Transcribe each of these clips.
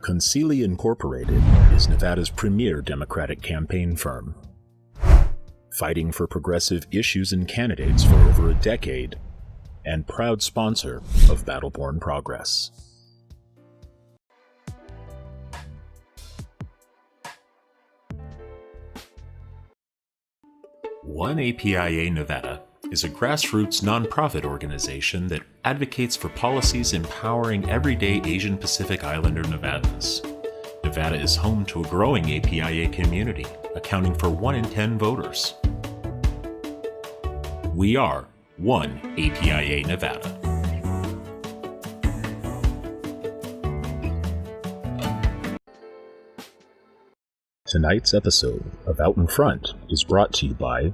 Concili Incorporated is Nevada's premier Democratic campaign firm. Fighting for progressive issues and candidates for over a decade, and proud sponsor of Battleborn Progress. One APIA Nevada is a grassroots nonprofit organization that advocates for policies empowering everyday Asian Pacific Islander Nevadans. Nevada is home to a growing APIA community, accounting for 1 in 10 voters. We are One APIA Nevada. Tonight's episode of Out in Front is brought to you by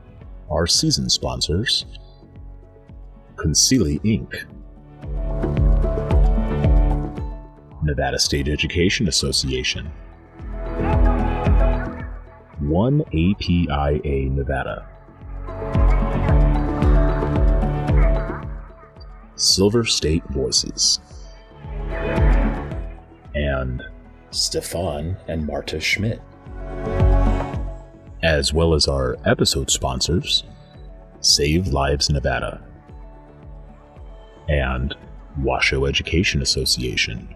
our season sponsors, Concili Inc., Nevada State Education Association, One APIA Nevada, Silver State Voices, and Stefan and Marta Schmidt. As well as our episode sponsors, Save Lives Nevada and Washoe Education Association.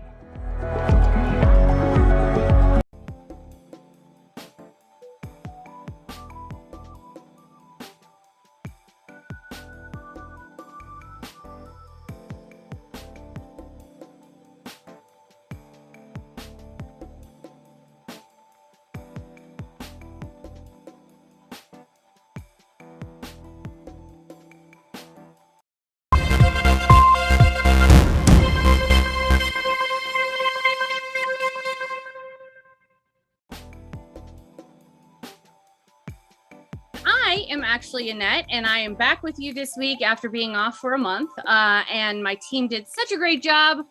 I am actually Annette, and I am back with you this week after being off for a month. And my team did such a great job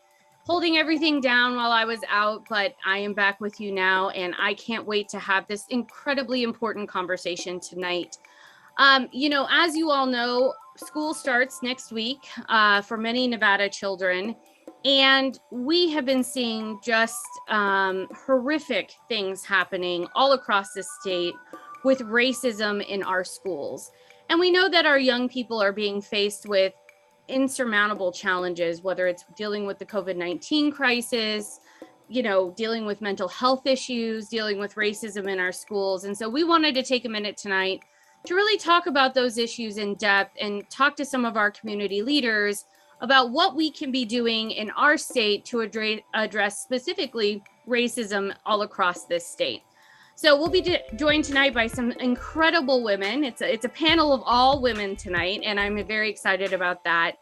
holding everything down while I was out, but I am back with you now, and I can't wait to have this incredibly important conversation tonight. As you all know, school starts next week for many Nevada children, and we have been seeing just horrific things happening all across the state with racism in our schools. And we know that our young people are being faced with insurmountable challenges, whether it's dealing with the COVID-19 crisis, dealing with mental health issues, dealing with racism in our schools. And so we wanted to take a minute tonight to really talk about those issues in depth and talk to some of our community leaders about what we can be doing in our state to address specifically racism all across this state. So we'll be joined tonight by some incredible women. It's a panel of all women tonight, and I'm very excited about that.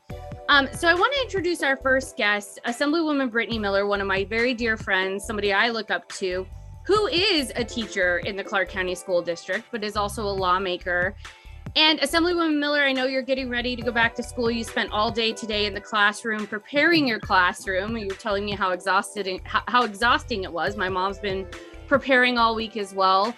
So I want to introduce our first guest, Assemblywoman Brittney Miller, one of my very dear friends, somebody I look up to, who is a teacher in the Clark County School District, but is also a lawmaker. And Assemblywoman Miller, I know you're getting ready to go back to school. You spent all day today in the classroom preparing your classroom. You were telling me how exhausting it was. My mom's been preparing all week as well.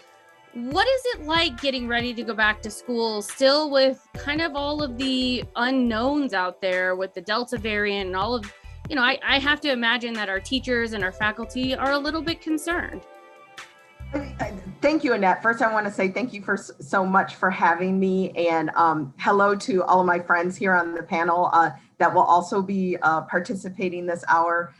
What is it like getting ready to go back to school, still with kind of all of the unknowns out there with the Delta variant and all of, I have to imagine that our teachers and our faculty are a little bit concerned. Thank you, Annette. First, I want to say thank you so much for having me, and hello to all of my friends here on the panel that will also be participating this hour.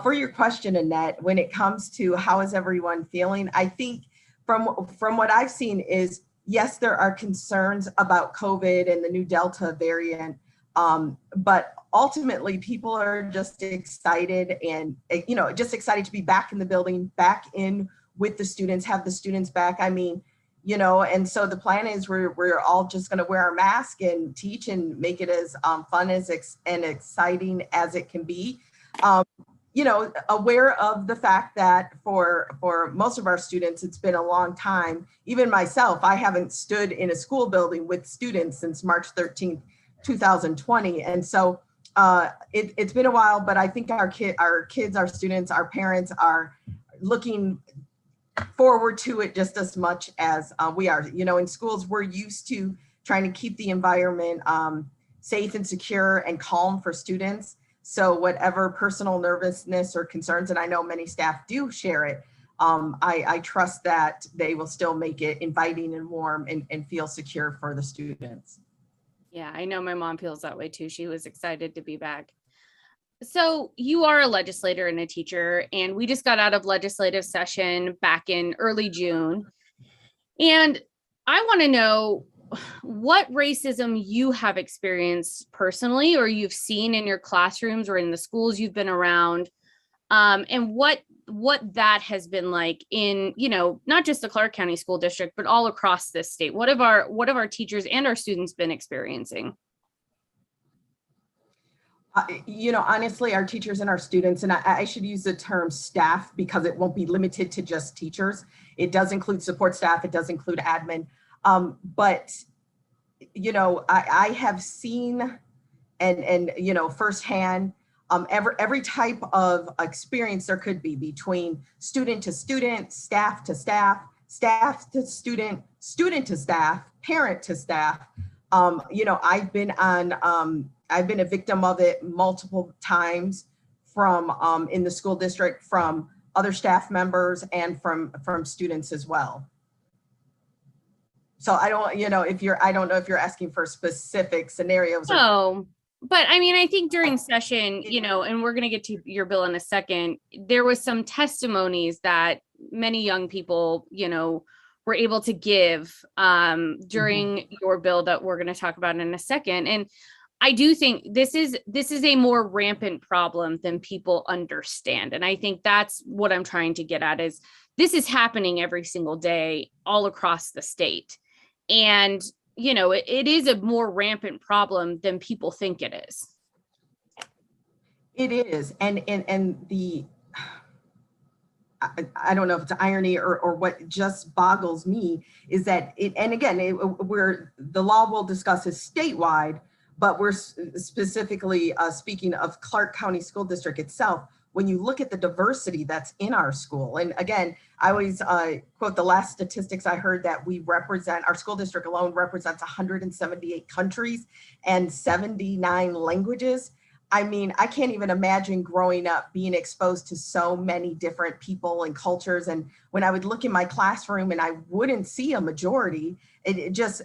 For your question, Annette, when it comes to how is everyone feeling, I think from what I've seen is, yes, there are concerns about COVID and the new Delta variant, but ultimately people are just excited and, just excited to be back in the building, back in with the students, have the students back. I mean, and so the plan is we're all just going to wear our mask and teach and make it as fun and exciting as it can be. Aware of the fact that for most of our students, it's been a long time. Even myself, I haven't stood in a school building with students since March 13th, 2020. And so it's been a while, but I think our kids, our students, our parents are looking forward to it just as much as we are. In schools, we're used to trying to keep the environment safe and secure and calm for students. So whatever personal nervousness or concerns, and I know many staff do share it, I trust that they will still make it inviting and warm and feel secure for the students. Yeah, I know my mom feels that way too. She was excited to be back. So you are a legislator and a teacher, and we just got out of legislative session back in early June. And I want to know what racism you have experienced personally, or you've seen in your classrooms or in the schools you've been around, and what that has been like in, not just the Clark County School District, but all across this state. What have our teachers and our students been experiencing? Honestly, our teachers and our students, and I should use the term staff because it won't be limited to just teachers. It does include support staff. It does include admin. But I have seen and firsthand every type of experience there could be between student to student, staff to staff, staff to student, student to staff, parent to staff. I've been a victim of it multiple times from in the school district, from other staff members and from students as well. So I don't know if you're asking for specific scenarios. No, but I mean, I think during session, and we're going to get to your bill in a second, there was some testimonies that many young people, were able to give during your bill that we're going to talk about in a second. And I do think this is a more rampant problem than people understand. And I think that's what I'm trying to get at is this is happening every single day all across the state. And, it is a more rampant problem than people think it is. It is. And the, I don't know if it's irony or what just boggles me is that the law we'll discuss is statewide, but we're specifically speaking of Clark County School District itself. When you look at the diversity that's in our school, and again, I always quote the last statistics I heard that our school district alone represents 178 countries and 79 languages. I mean, I can't even imagine growing up being exposed to so many different people and cultures. And when I would look in my classroom and I wouldn't see a majority, it just,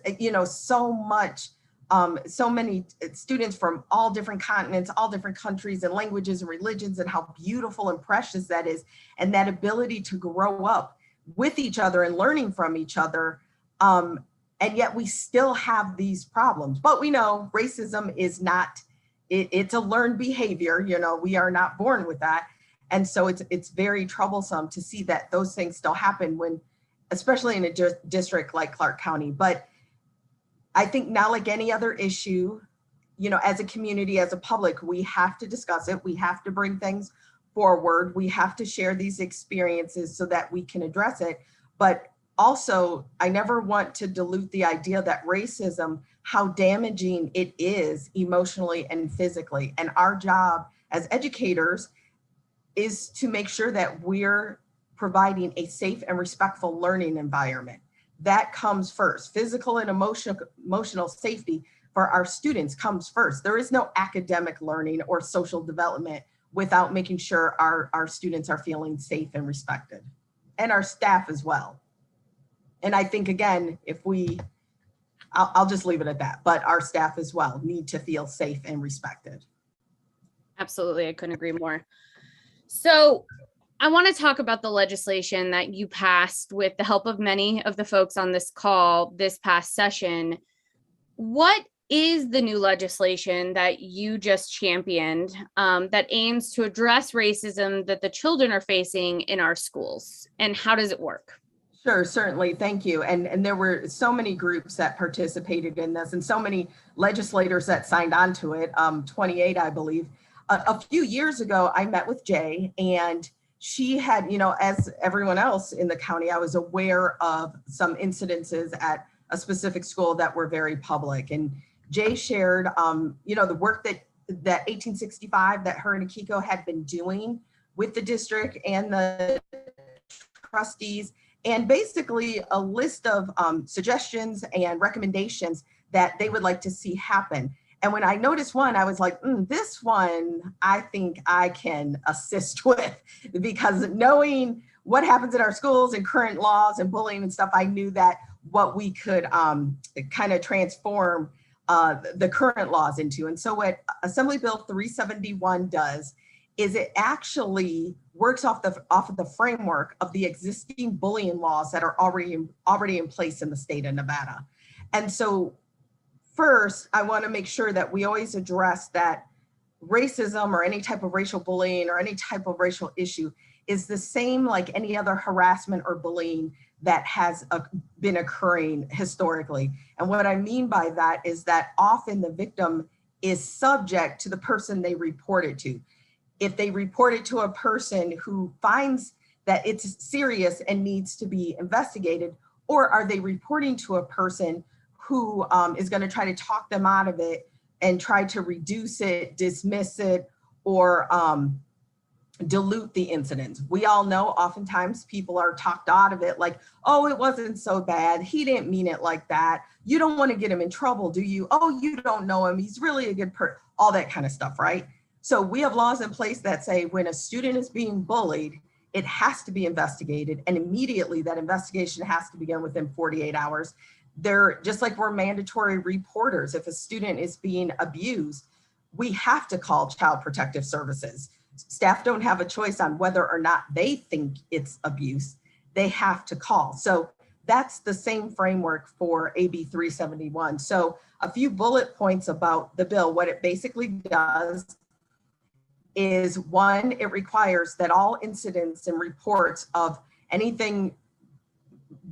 so many students from all different continents, all different countries and languages and religions, and how beautiful and precious that is. And that ability to grow up with each other and learning from each other. And yet we still have these problems, but we know racism is not, it's a learned behavior. We are not born with that. And so it's very troublesome to see that those things still happen when, especially in a district like Clark County. But I think now, like any other issue, as a community, as a public, we have to discuss it. We have to bring things forward. We have to share these experiences so that we can address it. But also, I never want to dilute the idea that racism, how damaging it is emotionally and physically. And our job as educators is to make sure that we're providing a safe and respectful learning environment. That comes first. Physical and emotional safety for our students comes first. There is no academic learning or social development without making sure our students are feeling safe and respected, and our staff as well. And I think, again, I'll just leave it at that, but our staff as well need to feel safe and respected. Absolutely. I couldn't agree more. So I want to talk about the legislation that you passed with the help of many of the folks on this call this past session. What is the new legislation that you just championed that aims to address racism that the children are facing in our schools, and how does it work? Sure, certainly. Thank you. And there were so many groups that participated in this and so many legislators that signed on to it, 28, I believe. A few years ago, I met with Jay, and she had, as everyone else in the county, I was aware of some incidences at a specific school that were very public. And Jay shared, the work that 1865 that her and Akiko had been doing with the district and the trustees, and basically a list of suggestions and recommendations that they would like to see happen. And when I noticed one, I was like, this one, I think I can assist with, because knowing what happens in our schools and current laws and bullying and stuff, I knew that what we could kind of transform the current laws into. And so what Assembly Bill 371 does is it actually works off of the framework of the existing bullying laws that are already in place in the state of Nevada. And so first, I want to make sure that we always address that racism or any type of racial bullying or any type of racial issue is the same like any other harassment or bullying that has been occurring historically. And what I mean by that is that often the victim is subject to the person they report it to. If they report it to a person who finds that it's serious and needs to be investigated, or are they reporting to a person who is going to try to talk them out of it and try to reduce it, dismiss it, or dilute the incident? We all know oftentimes people are talked out of it like, oh, it wasn't so bad. He didn't mean it like that. You don't want to get him in trouble, do you? Oh, you don't know him. He's really a good person. All that kind of stuff, right? So we have laws in place that say when a student is being bullied, it has to be investigated. And immediately that investigation has to begin within 48 hours. They're just like we're mandatory reporters. If a student is being abused, we have to call Child Protective Services. Staff don't have a choice on whether or not they think it's abuse. They have to call. So that's the same framework for AB 371. So a few bullet points about the bill. What it basically does is, one, it requires that all incidents and reports of anything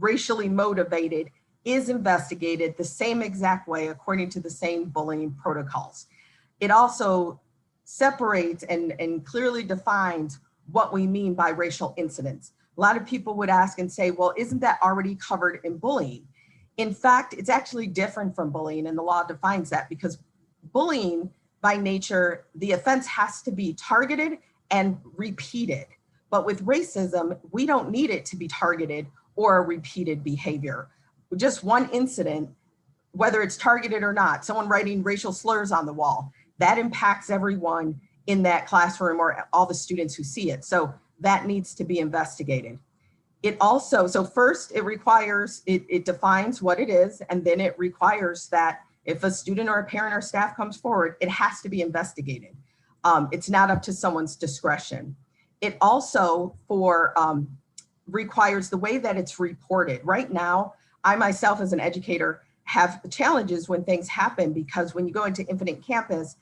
racially motivated is investigated the same exact way according to the same bullying protocols. It also separates and clearly defines what we mean by racial incidents. A lot of people would ask and say, well, isn't that already covered in bullying? In fact, it's actually different from bullying, and the law defines that, because bullying by nature, the offense has to be targeted and repeated. But with racism, we don't need it to be targeted or a repeated behavior. Just one incident, whether it's targeted or not, someone writing racial slurs on the wall, that impacts everyone in that classroom or all the students who see it. So that needs to be investigated. It also, so first it requires, it defines what it is, and then it requires that if a student or a parent or staff comes forward, it has to be investigated. It's not up to someone's discretion. It also requires the way that it's reported. Right now, I myself as an educator have challenges when things happen, because when you go into Infinite Campus,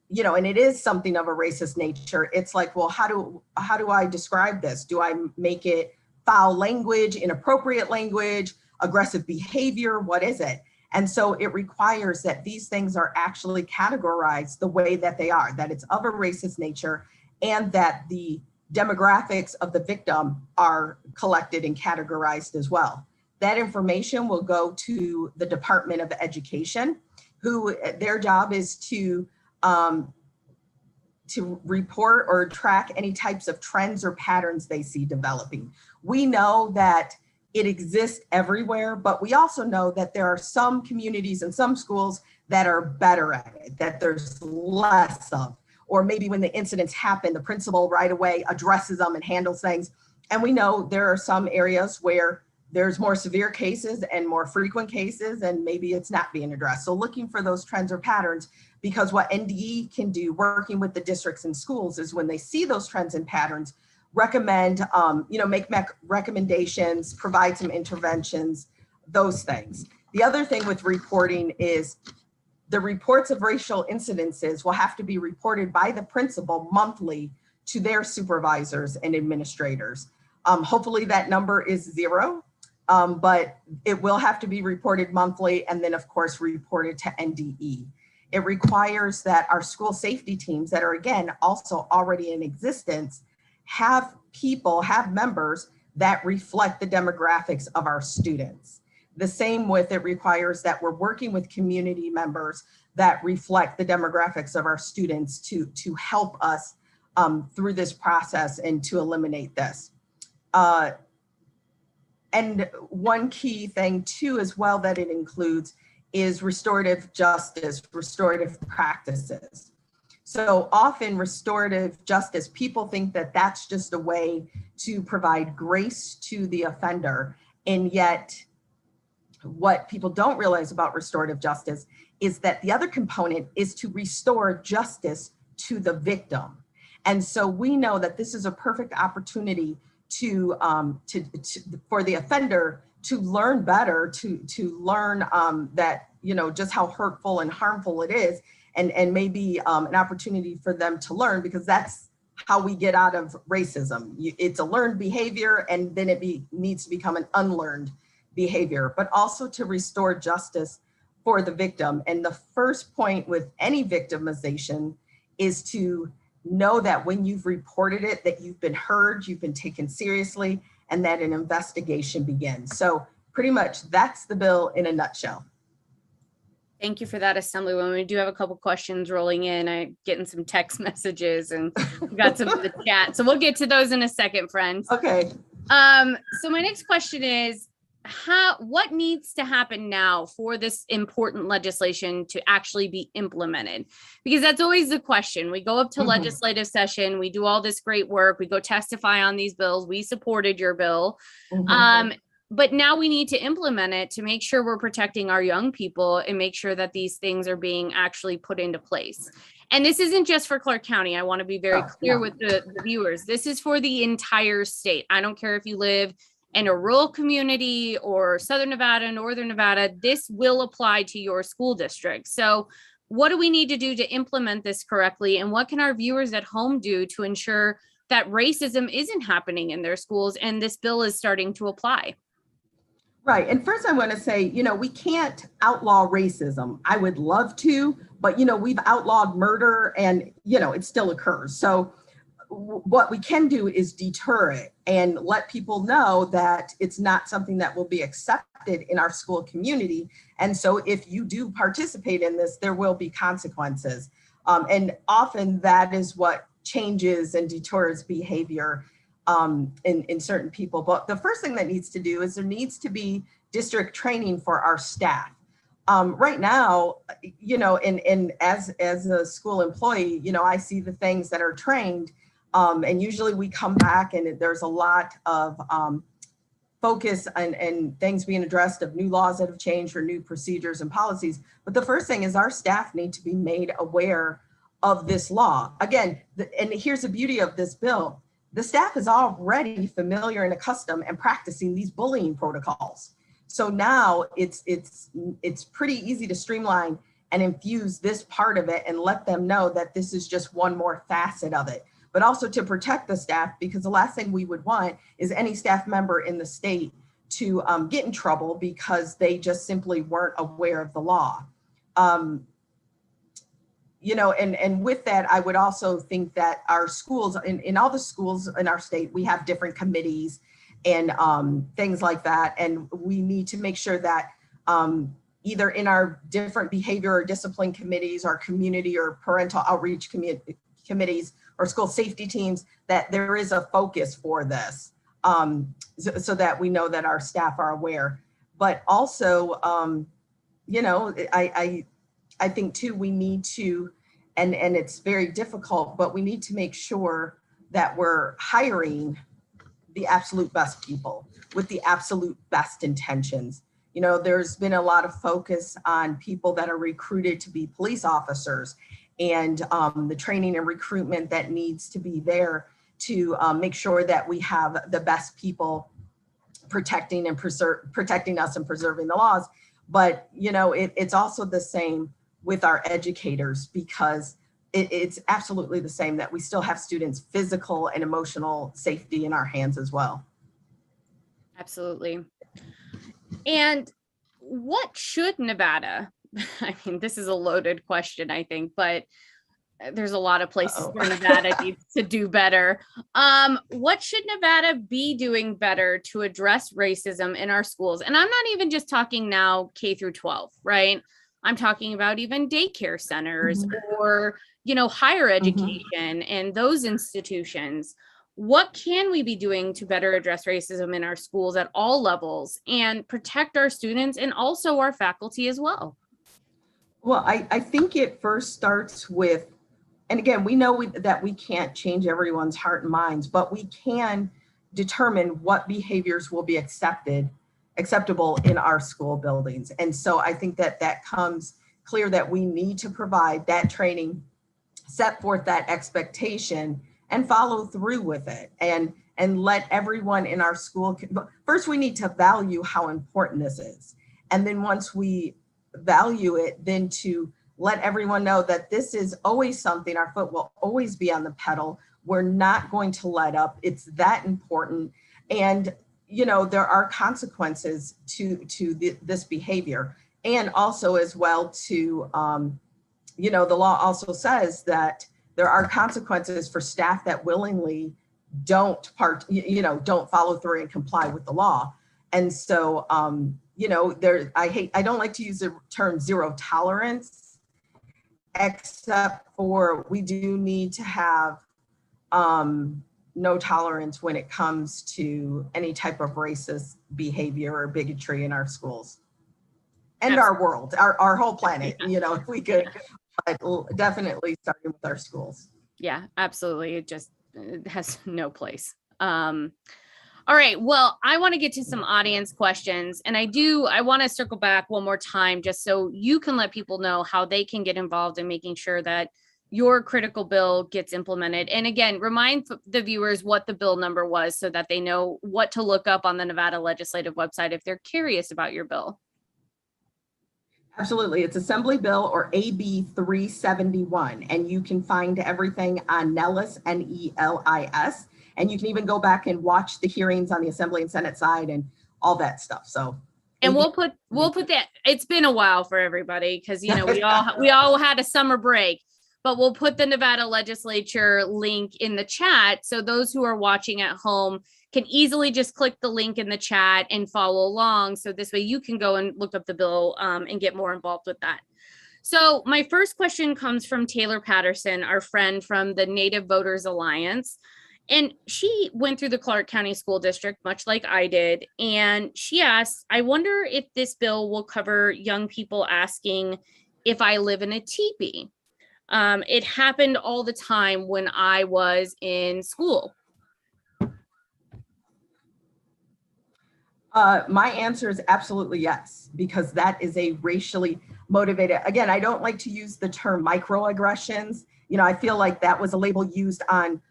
you know, and it is something of a racist nature, it's like, well, how do I describe this? Do I make it foul language, inappropriate language, aggressive behavior? What is it? And so it requires that these things are actually categorized the way that they are, that it's of a racist nature, and that the demographics of the victim are collected and categorized as well. That information will go to the Department of Education, who their job is to report or track any types of trends or patterns they see developing. We know that it exists everywhere, but we also know that there are some communities and some schools that are better at it, that there's less of, or maybe when the incidents happen, the principal right away addresses them and handles things. And we know there are some areas where there's more severe cases and more frequent cases, and maybe it's not being addressed. So looking for those trends or patterns, because what NDE can do working with the districts and schools is when they see those trends and patterns, recommend, make recommendations, provide some interventions, those things. The other thing with reporting is the reports of racial incidences will have to be reported by the principal monthly to their supervisors and administrators. Hopefully that number is 0, but it will have to be reported monthly, and then of course reported to NDE. It requires that our school safety teams that are, again, also already in existence, have members that reflect the demographics of our students. The same with, it requires that we're working with community members that reflect the demographics of our students to help us through this process and to eliminate this. And one key thing too as well that it includes is restorative justice, restorative practices. So often restorative justice, people think that that's just a way to provide grace to the offender. And yet what people don't realize about restorative justice is that the other component is to restore justice to the victim. And so we know that this is a perfect opportunity to for the offender to learn better, to learn that, just how hurtful and harmful it is, and maybe an opportunity for them to learn, because that's how we get out of racism. It's a learned behavior, and then it needs to become an unlearned behavior, but also to restore justice for the victim. And the first point with any victimization is to know that when you've reported it, that you've been heard, you've been taken seriously, and that an investigation begins. So pretty much that's the bill in a nutshell. Thank you for that, Assemblywoman. We do have a couple questions rolling in. I'm getting some text messages and we got some in the chat. So we'll get to those in a second, friends. Okay. So my next question is, what needs to happen now for this important legislation to actually be implemented? Because that's always the question. We go up to legislative session, we do all this great work, we go testify on these bills, we supported your bill. But now we need to implement it to make sure we're protecting our young people and make sure that these things are being actually put into place. And this isn't just for Clark County. I want to be very clear with the viewers. This is for the entire state. I don't care if you live in a rural community or Southern Nevada, Northern Nevada, this will apply to your school district. So what do we need to do to implement this correctly? And what can our viewers at home do to ensure that racism isn't happening in their schools and this bill is starting to apply? Right. And first I want to say, we can't outlaw racism. I would love to, but, we've outlawed murder and, it still occurs. So what we can do is deter it and let people know that it's not something that will be accepted in our school community. And so if you do participate in this, there will be consequences. And often that is what changes and deters behavior in certain people. But the first thing that needs to do is there needs to be district training for our staff. Right now, and as a school employee, I see the things that are trained. And usually we come back and there's a lot of focus and things being addressed of new laws that have changed or new procedures and policies. But the first thing is our staff need to be made aware of this law. Again, and here's the beauty of this bill. The staff is already familiar and accustomed and practicing these bullying protocols. So now it's pretty easy to streamline and infuse this part of it and let them know that this is just one more facet of it, but also to protect the staff, because the last thing we would want is any staff member in the state to get in trouble because they just simply weren't aware of the law. And with that, I would also think that our schools, in all the schools in our state, we have different committees and things like that. And we need to make sure that either in our different behavior or discipline committees, or community or parental outreach committees, or school safety teams, that there is a focus for this, so that we know that our staff are aware. But also, I think too, we need to, and it's very difficult, but we need to make sure that we're hiring the absolute best people with the absolute best intentions. There's been a lot of focus on people that are recruited to be police officers, and the training and recruitment that needs to be there to make sure that we have the best people protecting us and preserving the laws. But it's also the same with our educators, because it's absolutely the same that we still have students' physical and emotional safety in our hands as well. Absolutely. And what should Nevada, I mean, this is a loaded question, I think, but there's a lot of places where Nevada needs to do better. What should Nevada be doing better to address racism in our schools? And I'm not even just talking now K through 12, right? I'm talking about even daycare centers or, higher education and those institutions. What can we be doing to better address racism in our schools at all levels and protect our students and also our faculty as well? Well, I think it first starts with, and again, we know that we can't change everyone's heart and minds, but we can determine what behaviors will be acceptable in our school buildings. And so I think that comes clear that we need to provide that training, set forth that expectation, and follow through with it, and let everyone in our school, first we need to value how important this is. And then once we value it, then to let everyone know that this is always something, our foot will always be on the pedal. We're not going to let up. It's that important. And, there are consequences to this behavior. And also as well to, the law also says that there are consequences for staff that willingly don't follow through and comply with the law. And so, I don't like to use the term zero tolerance, except for we do need to have no tolerance when it comes to any type of racist behavior or bigotry in our schools and our world, our whole planet, if we could, but definitely starting with our schools. Yeah, absolutely. It has no place. All right. Well, I want to get to some audience questions, and I want to circle back one more time just so you can let people know how they can get involved in making sure that your critical bill gets implemented. And again, remind the viewers what the bill number was so that they know what to look up on the Nevada legislative website if they're curious about your bill. Absolutely. It's Assembly Bill, or AB 371, and you can find everything on NELIS, NELIS, and you can even go back and watch the hearings on the Assembly and Senate side and all that stuff. So, and we'll put that. It's been a while for everybody because we all had a summer break, but we'll put the Nevada legislature link in the chat so those who are watching at home can easily just click the link in the chat and follow along. So this way you can go and look up the bill and get more involved with that. So my first question comes from Taylor Patterson, our friend from the Native Voters Alliance. And she went through the Clark County School District, much like I did. And she asked, I wonder if this bill will cover young people asking if I live in a teepee. It happened all the time when I was in school. My answer is absolutely yes, because that is a racially motivated. Again, I don't like to use the term microaggressions. I feel like that was a label used on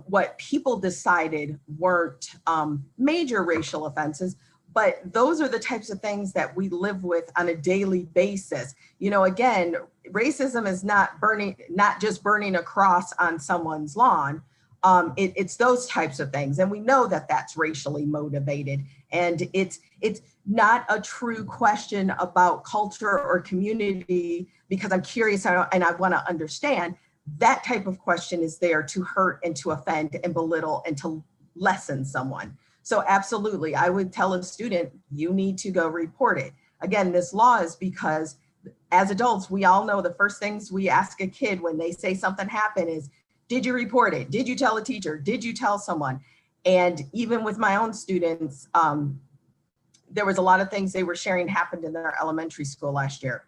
what people decided weren't major racial offenses, but those are the types of things that we live with on a daily basis. Again, racism is not just burning a cross on someone's lawn. It's those types of things. And we know that that's racially motivated. And it's not a true question about culture or community, because I'm curious and I want to understand. That type of question is there to hurt and to offend and belittle and to lessen someone. So absolutely, I would tell a student, you need to go report it. Again, this law is because as adults, we all know the first things we ask a kid when they say something happened is, did you report it? Did you tell a teacher? Did you tell someone? And even with my own students, there was a lot of things they were sharing happened in their elementary school last year.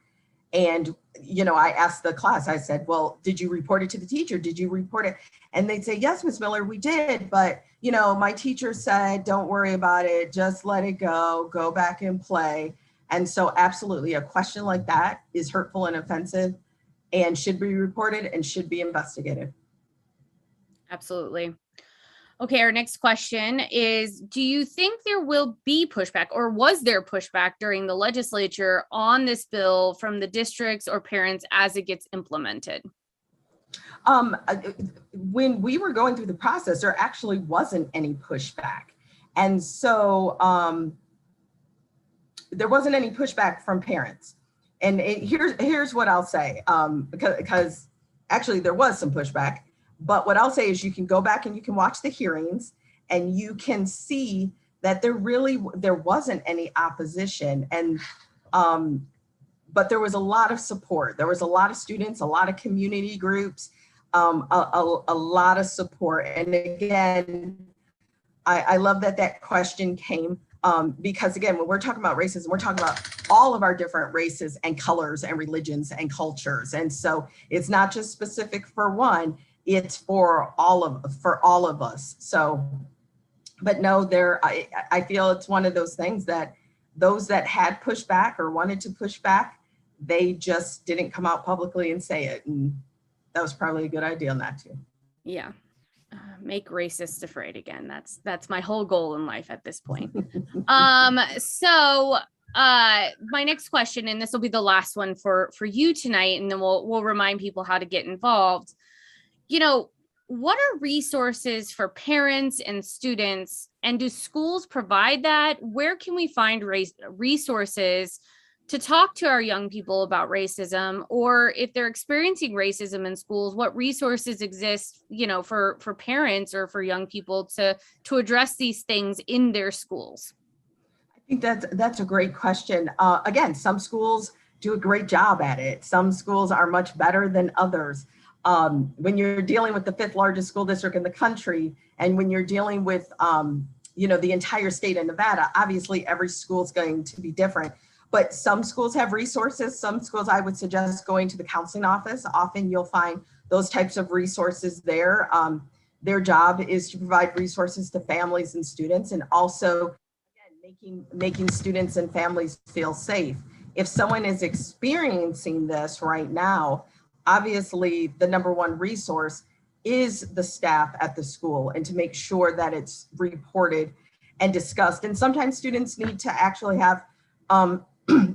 And, I asked the class, I said, well, did you report it to the teacher? Did you report it? And they'd say, yes, Ms. Miller, we did. But, my teacher said, don't worry about it. Just let it go back and play. And so absolutely, a question like that is hurtful and offensive and should be reported and should be investigated. Absolutely. Okay, our next question is, do you think there will be pushback, or was there pushback during the legislature on this bill from the districts or parents as it gets implemented? When we were going through the process, there actually wasn't any pushback. And so there wasn't any pushback from parents. And here's what I'll say, because actually there was some pushback. But what I'll say is you can go back and you can watch the hearings and you can see that there wasn't any opposition. And but there was a lot of support. There was a lot of students, a lot of community groups, a lot of support. And again, I love that question came because again, when we're talking about racism, we're talking about all of our different races and colors and religions and cultures. And so it's not just specific for one, it's for all of us. So, but no, I feel it's one of those things that those that had pushed back or wanted to push back, they just didn't come out publicly and say it. And that was probably a good idea on that too. Yeah. Make racists afraid again. That's my whole goal in life at this point. So my next question, and this will be the last one for you tonight, and then we'll remind people how to get involved. You know, what are resources for parents and students, and do schools provide that? Where can we find resources to talk to our young people about racism, or if they're experiencing racism in schools, what resources exist, you know, for parents or for young people to address these things in their schools? I think that's a great question. Again, some schools do a great job at it. Some schools are much better than others. When you're dealing with the 5th largest school district in the country, and when you're dealing with, you know, the entire state of Nevada, obviously every school is going to be different. But some schools have resources. Some schools, I would suggest going to the counseling office. Often you'll find those types of resources there. Their job is to provide resources to families and students, and also again, making students and families feel safe. If someone is experiencing this right now, obviously the number one resource is the staff at the school, and to make sure that it's reported and discussed. And sometimes students need to actually have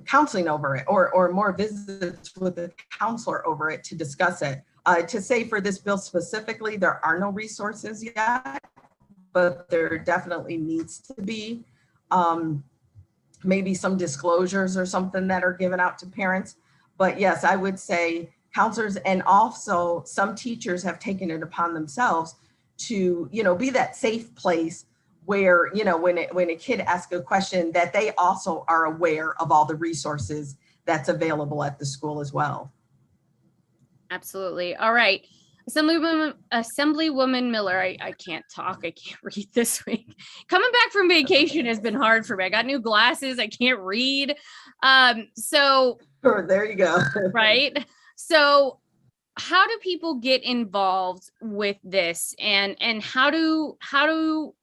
counseling over it, or more visits with the counselor over it to discuss it. To say for this bill specifically, there are no resources yet, but there definitely needs to be maybe some disclosures or something that are given out to parents. But yes, I would say counselors, and also some teachers have taken it upon themselves to, you know, be that safe place where, you know, when a kid asks a question, that they also are aware of all the resources that's available at the school as well. Absolutely. All right. Assemblywoman Miller, I can't talk. I can't read this week. Coming back from vacation has been hard for me. I got new glasses. I can't read. So Sure, there you go. Right. So how do people get involved with this, and how do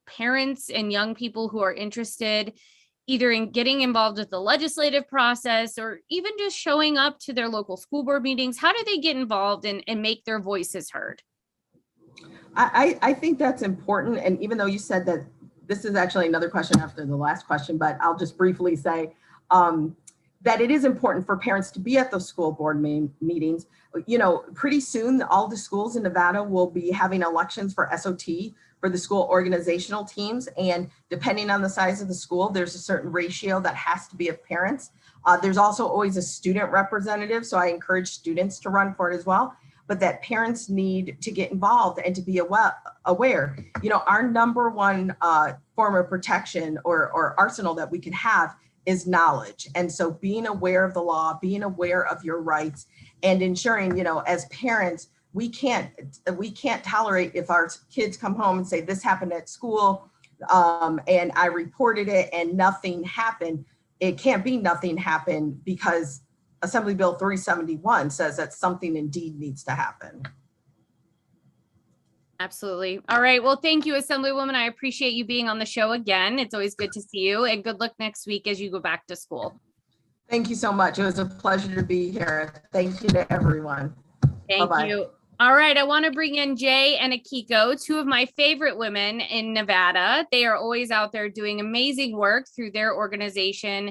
parents and young people who are interested either in getting involved with the legislative process or even just showing up to their local school board meetings, how do they get involved and make their voices heard? I think that's important. And even though you said that this is actually another question after the last question, but I'll just briefly say that it is important for parents to be at those school board meetings. You know, pretty soon, all the schools in Nevada will be having elections for SOT, for the school organizational teams. And depending on the size of the school, there's a certain ratio that has to be of parents. There's also always a student representative. So I encourage students to run for it as well, but that parents need to get involved and to be aware. You know, our number one form of protection or arsenal that we can have is knowledge. And so being aware of the law, being aware of your rights, and ensuring, you know, as parents, we can't tolerate if our kids come home and say, this happened at school, and I reported it and nothing happened. It can't be nothing happened, because Assembly Bill 371 says that something indeed needs to happen. Absolutely. All right. Well, thank you, Assemblywoman. I appreciate you being on the show again. It's always good to see you, and good luck next week as you go back to school. Thank you so much. It was a pleasure to be here. Thank you to everyone. Thank Bye-bye. you. All right. I want to bring in Jay and Akiko, two of my favorite women in Nevada. They are always out there doing amazing work through their organization,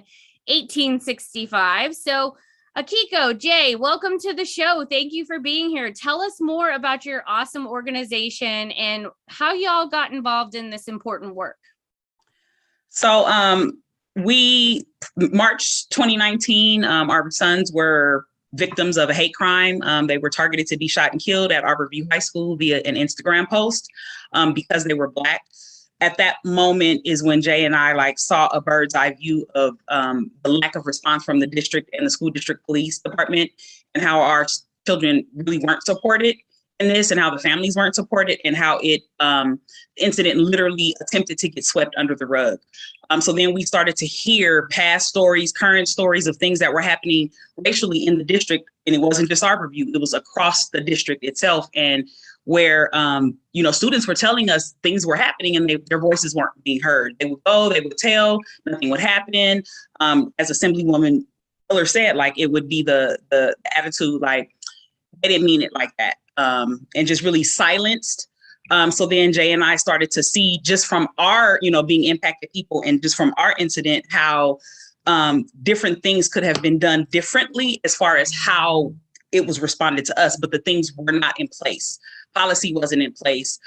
1865. So Akiko, Jay, welcome to the show. Thank you for being here. Tell us more about your awesome organization and how y'all got involved in this important work. So March 2019, our sons were victims of a hate crime. They were targeted to be shot and killed at Arborview High School via an Instagram post because they were Black. At that moment is when Jay and I saw a bird's eye view of the lack of response from the district and the school district police department, and how our children really weren't supported in this and how the families weren't supported and how it incident literally attempted to get swept under the rug. So then we started to hear past stories, current stories of things that were happening racially in the district. And it wasn't just our review, it was across the district itself. And where, students were telling us things were happening and their voices weren't being heard. They would go, they would tell, nothing would happen. As Assemblywoman Miller said, like, it would be the attitude, like, they didn't mean it like that, and just really silenced. So then Jay and I started to see, just from our, being impacted people and just from our incident, how different things could have been done differently as far as how it was responded to us, but the things were not in place. Policy wasn't in place.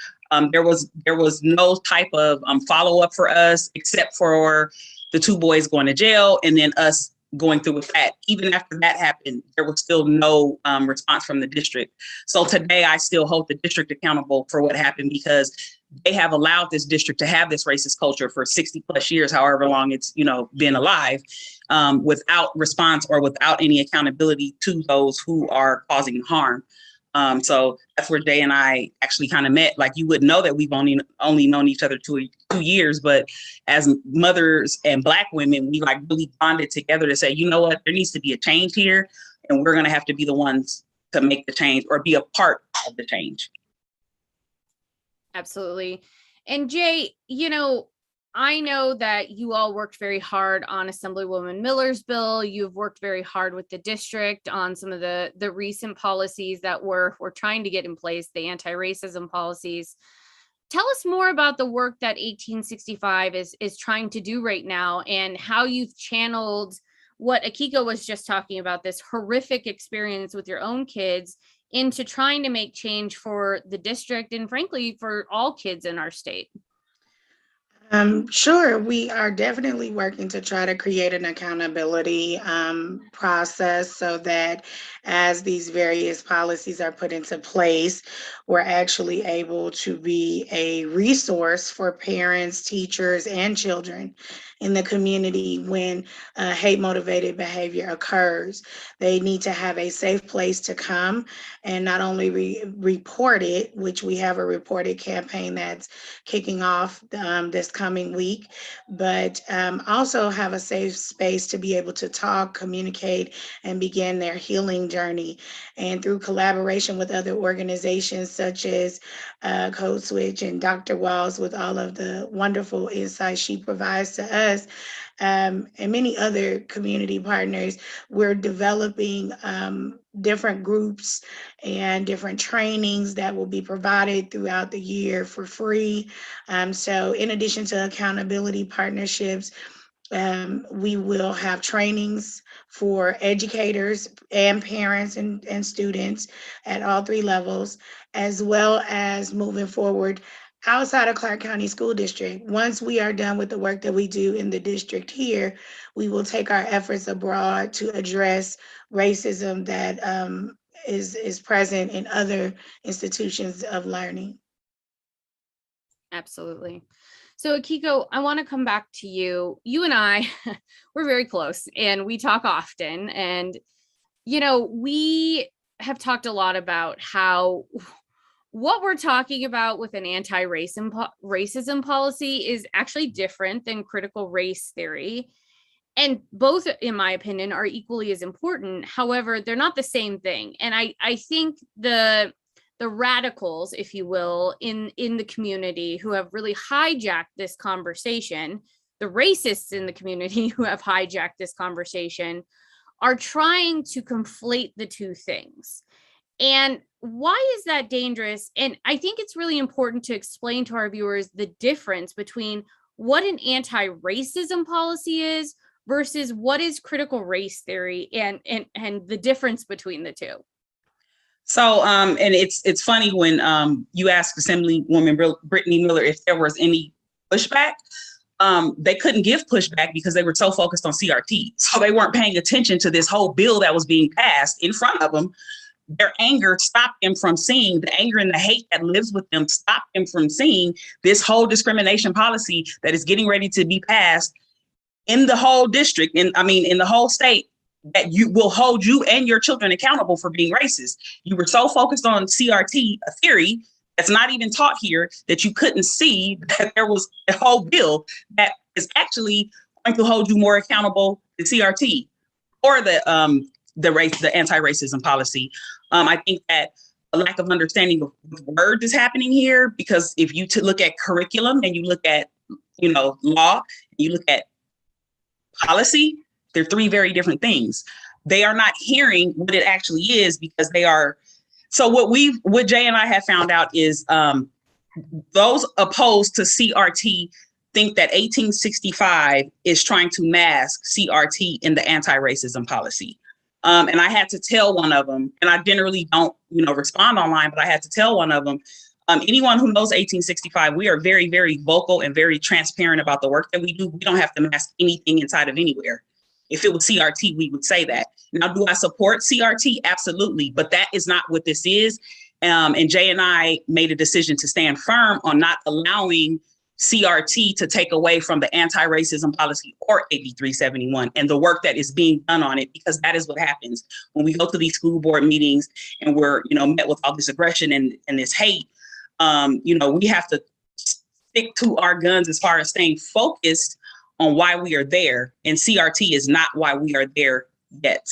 There was no type of follow-up for us, except for the 2 boys going to jail and then us going through with that. Even after that happened, there was still no response from the district. So today I still hold the district accountable for what happened, because they have allowed this district to have this racist culture for 60 plus years, however long it's, been alive, without response or without any accountability to those who are causing harm. So that's where Jay and I actually kind of met. Like, you would know that we've only known each other 2 years, but as mothers and Black women, we like really bonded together to say, you know what, there needs to be a change here, and we're going to have to be the ones to make the change or be a part of the change. Absolutely. And Jay, I know that you all worked very hard on Assemblywoman Miller's bill. You've worked very hard with the district on some of the recent policies that we're trying to get in place, the anti-racism policies. Tell us more about the work that 1865 is trying to do right now, and how you've channeled what Akiko was just talking about, this horrific experience with your own kids, into trying to make change for the district and frankly for all kids in our state. Sure. We are definitely working to try to create an accountability process, so that as these various policies are put into place, we're actually able to be a resource for parents, teachers, and children in the community when hate-motivated behavior occurs. They need to have a safe place to come and not only report it, which we have a reported campaign that's kicking off this coming week, but also have a safe space to be able to talk, communicate, and begin their healing journey. And through collaboration with other organizations such as Code Switch and Dr. Walls, with all of the wonderful insights she provides to us, and many other community partners, we're developing different groups and different trainings that will be provided throughout the year for free. So in addition to accountability partnerships, we will have trainings for educators and parents and students at all 3 levels, as well as moving forward outside of Clark County School District. Once we are done with the work that we do in the district here, we will take our efforts abroad to address racism that is present in other institutions of learning. Absolutely. So Akiko, I want to come back to you. You and I, we're very close and we talk often. And, we have talked a lot about how what we're talking about with an anti-racism policy is actually different than critical race theory. And both, in my opinion, are equally as important. However, they're not the same thing. And I think the radicals, if you will, in the community who have really hijacked this conversation, the racists in the community who have hijacked this conversation, are trying to conflate the two things. And why is that dangerous? And I think it's really important to explain to our viewers the difference between what an anti-racism policy is versus what is critical race theory, and the difference between the two. So, and it's funny when you asked Assemblywoman Brittney Miller if there was any pushback. They couldn't give pushback because they were so focused on CRT. So they weren't paying attention to this whole bill that was being passed in front of them. Their anger stopped them from seeing, the anger and the hate that lives with them stopped them from seeing this whole discrimination policy that is getting ready to be passed in the whole district, in the whole state, that you will hold you and your children accountable for being racist. You were so focused on CRT, a theory that's not even taught here, that you couldn't see that there was a whole bill that is actually going to hold you more accountable than CRT or the anti-racism policy. I think that a lack of understanding of words is happening here, because if you look at curriculum and you look at, law, you look at policy, they're three very different things. They are not hearing what it actually is, because they are. So what Jay and I have found out is those opposed to CRT think that 1865 is trying to mask CRT in the anti-racism policy. And I had to tell one of them, and I generally don't, respond online, but I had to tell one of them, anyone who knows 1865, we are very, very vocal and very transparent about the work that we do. We don't have to mask anything inside of anywhere. If it was CRT, we would say that. Now, do I support CRT? Absolutely. But that is not what this is. And Jay and I made a decision to stand firm on not allowing CRT to take away from the anti-racism policy or AB 371 and the work that is being done on it, because that is what happens when we go to these school board meetings and we're, met with all this aggression and this hate. We have to stick to our guns as far as staying focused on why we are there. And CRT is not why we are there yet.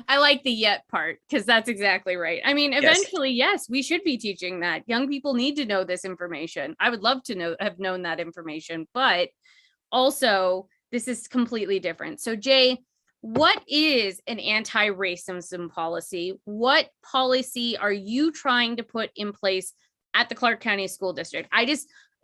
I like the yet part, because that's exactly right. I mean, eventually, yes, we should be teaching that. Young people need to know this information. I would love to have known that information, but also this is completely different. So Jay, what is an anti-racism policy? What policy are you trying to put in place at the Clark County School District?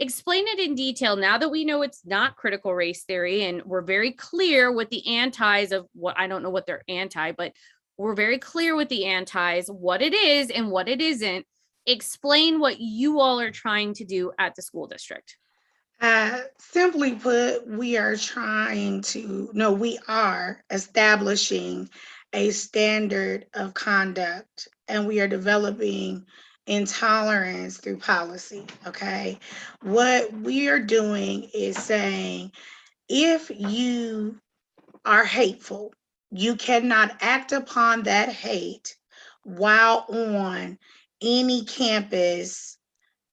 Explain it in detail now that we know it's not critical race theory, and we're very clear with the antis of what, I don't know what they're anti, but we're very clear with the antis, what it is and what it isn't. Explain what you all are trying to do at the school district. Simply put, we are establishing a standard of conduct, and we are developing intolerance through policy. Okay. What we are doing is saying, if you are hateful, you cannot act upon that hate while on any campus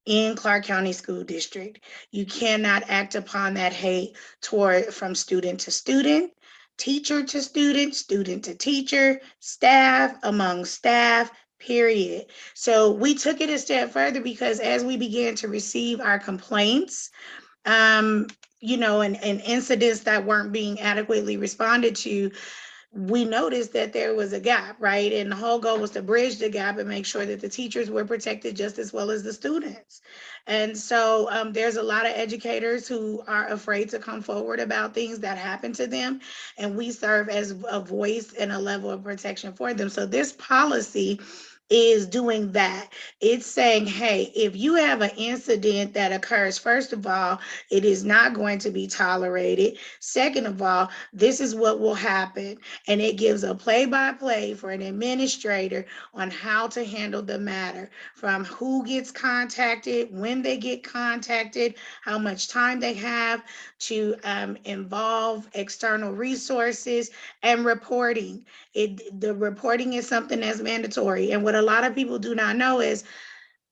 in Clark County School District. You cannot act upon that hate from student to student, teacher to student, student to teacher, staff among staff, period. So we took it a step further, because as we began to receive our complaints, and incidents that weren't being adequately responded to, we noticed that there was a gap, right? And the whole goal was to bridge the gap and make sure that the teachers were protected just as well as the students. And so there's a lot of educators who are afraid to come forward about things that happen to them. And we serve as a voice and a level of protection for them. So this policy is doing that. It's saying, hey, if you have an incident that occurs, first of all, it is not going to be tolerated. Second of all, this is what will happen. And it gives a play-by-play for an administrator on how to handle the matter, from who gets contacted, when they get contacted, how much time they have to involve external resources, and reporting. The reporting is something that's mandatory. And what a lot of people do not know is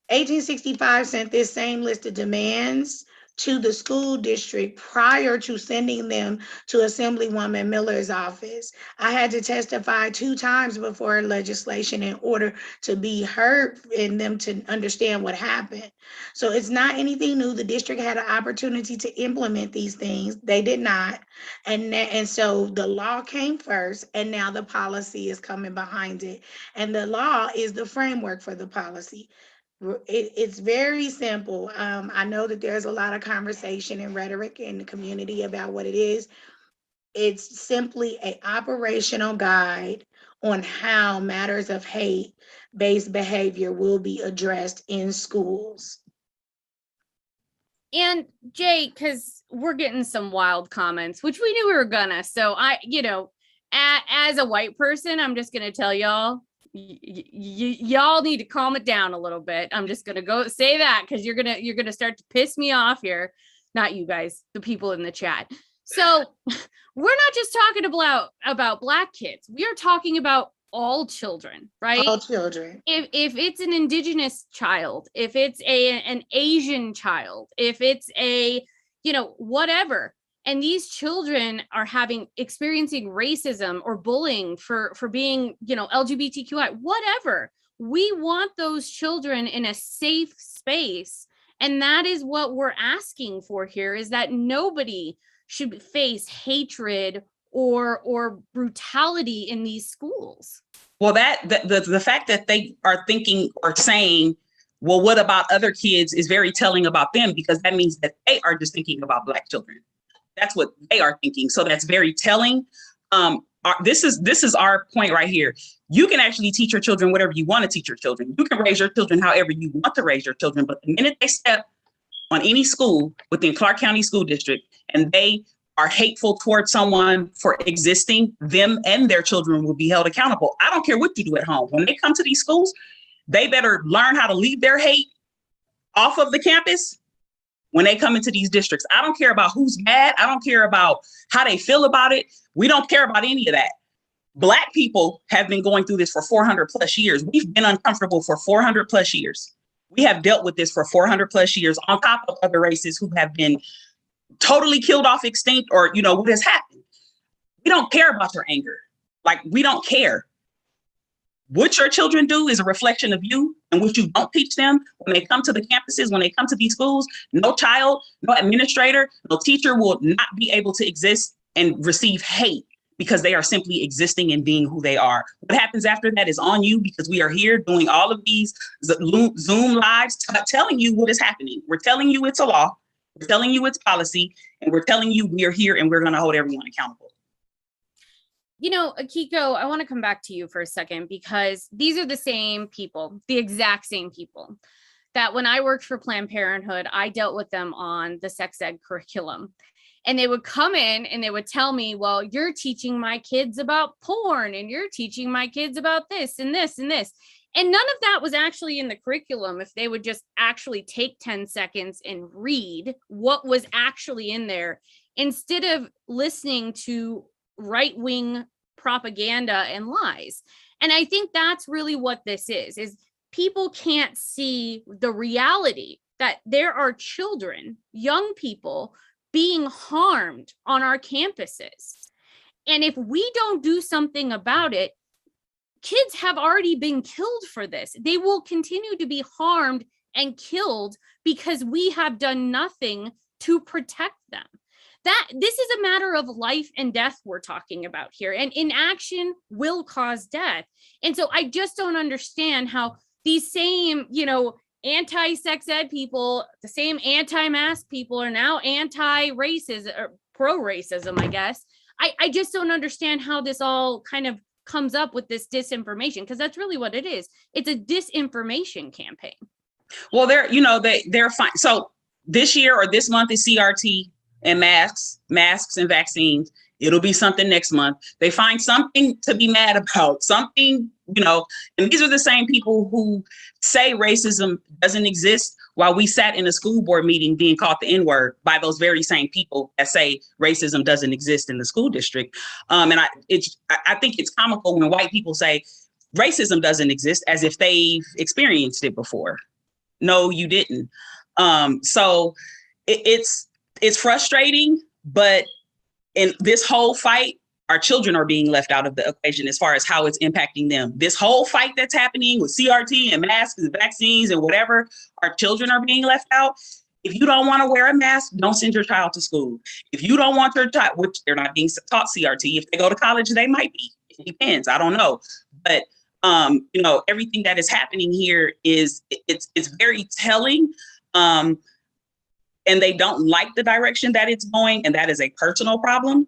1865 sent this same list of demands to the school district prior to sending them to Assemblywoman Miller's office. I had to testify 2 times before legislation in order to be heard and them to understand what happened. So it's not anything new. The district had an opportunity to implement these things. They did not. And so the law came first, and now the policy is coming behind it. And the law is the framework for the policy. It's very simple. I know that there's a lot of conversation and rhetoric in the community about what it is. It's simply an operational guide on how matters of hate-based behavior will be addressed in schools. And Jay, because we're getting some wild comments, which we knew we were gonna. So as a white person, I'm just gonna tell y'all, y'all need to calm it down a little bit. I'm just gonna go say that, because you're gonna start to piss me off here. Not you guys, the people in the chat. So we're not just talking about Black kids. We are talking about all children, right? All children. If it's an Indigenous child, if it's an Asian child, if it's a, whatever, and these children are experiencing racism or bullying for being, LGBTQI, whatever. We want those children in a safe space. And that is what we're asking for here, is that nobody should face hatred or brutality in these schools. Well, the fact that they are thinking or saying, well, what about other kids, is very telling about them, because that means that they are just thinking about Black children. That's what they are thinking. So that's very telling. This is our point right here. You can actually teach your children whatever you want to teach your children. You can raise your children however you want to raise your children. But the minute they step on any school within Clark County School District and they are hateful towards someone for existing, them and their children will be held accountable. I don't care what you do at home. When they come to these schools, they better learn how to leave their hate off of the campus when they come into these districts. I don't care about who's mad. I don't care about how they feel about it. We don't care about any of that. Black people have been going through this for 400 plus years. We've been uncomfortable for 400 plus years. We have dealt with this for 400 plus years on top of other races who have been totally killed off extinct, or, what has happened. We don't care about your anger. Like, we don't care. What your children do is a reflection of you, and what you don't teach them when they come to the campuses, when they come to these schools. No child, no administrator, no teacher will not be able to exist and receive hate because they are simply existing and being who they are. What happens after that is on you, because we are here doing all of these Zoom lives telling you what is happening. We're telling you it's a law. We're telling you it's policy, and we're telling you we're here and we're going to hold everyone accountable. Akiko, I want to come back to you for a second, because these are the same people, the exact same people that when I worked for Planned Parenthood, I dealt with them on the sex ed curriculum. And they would come in and they would tell me, well, you're teaching my kids about porn and you're teaching my kids about this and this and this. And none of that was actually in the curriculum. If they would just actually take 10 seconds and read what was actually in there, instead of listening to right-wing propaganda and lies. And I think that's really what this is people can't see the reality that there are children, young people being harmed on our campuses. And if we don't do something about it, kids have already been killed for this. They will continue to be harmed and killed because we have done nothing to protect them. This is a matter of life and death we're talking about here, and inaction will cause death. And so I just don't understand how these same, anti-sex ed people, the same anti-mask people are now anti-racism or pro-racism, I guess. I just don't understand how this all kind of comes up with this disinformation, because that's really what it is. It's a disinformation campaign. Well, they're fine. So this year or this month is CRT and masks and vaccines. It'll be something next month. They find something to be mad about, something, and these are the same people who say racism doesn't exist while we sat in a school board meeting being called the N-word by those very same people that say racism doesn't exist in the school district. And I think it's comical when white people say racism doesn't exist as if they've experienced it before. No, you didn't. So it's frustrating, but in this whole fight, our children are being left out of the equation as far as how it's impacting them. This whole fight that's happening with CRT and masks and vaccines and whatever, our children are being left out. If you don't want to wear a mask, don't send your child to school. If you don't want your child, which they're not being taught CRT, if they go to college, they might be. It depends. I don't know. But everything that is happening here it's very telling. And they don't like the direction that it's going. And that is a personal problem,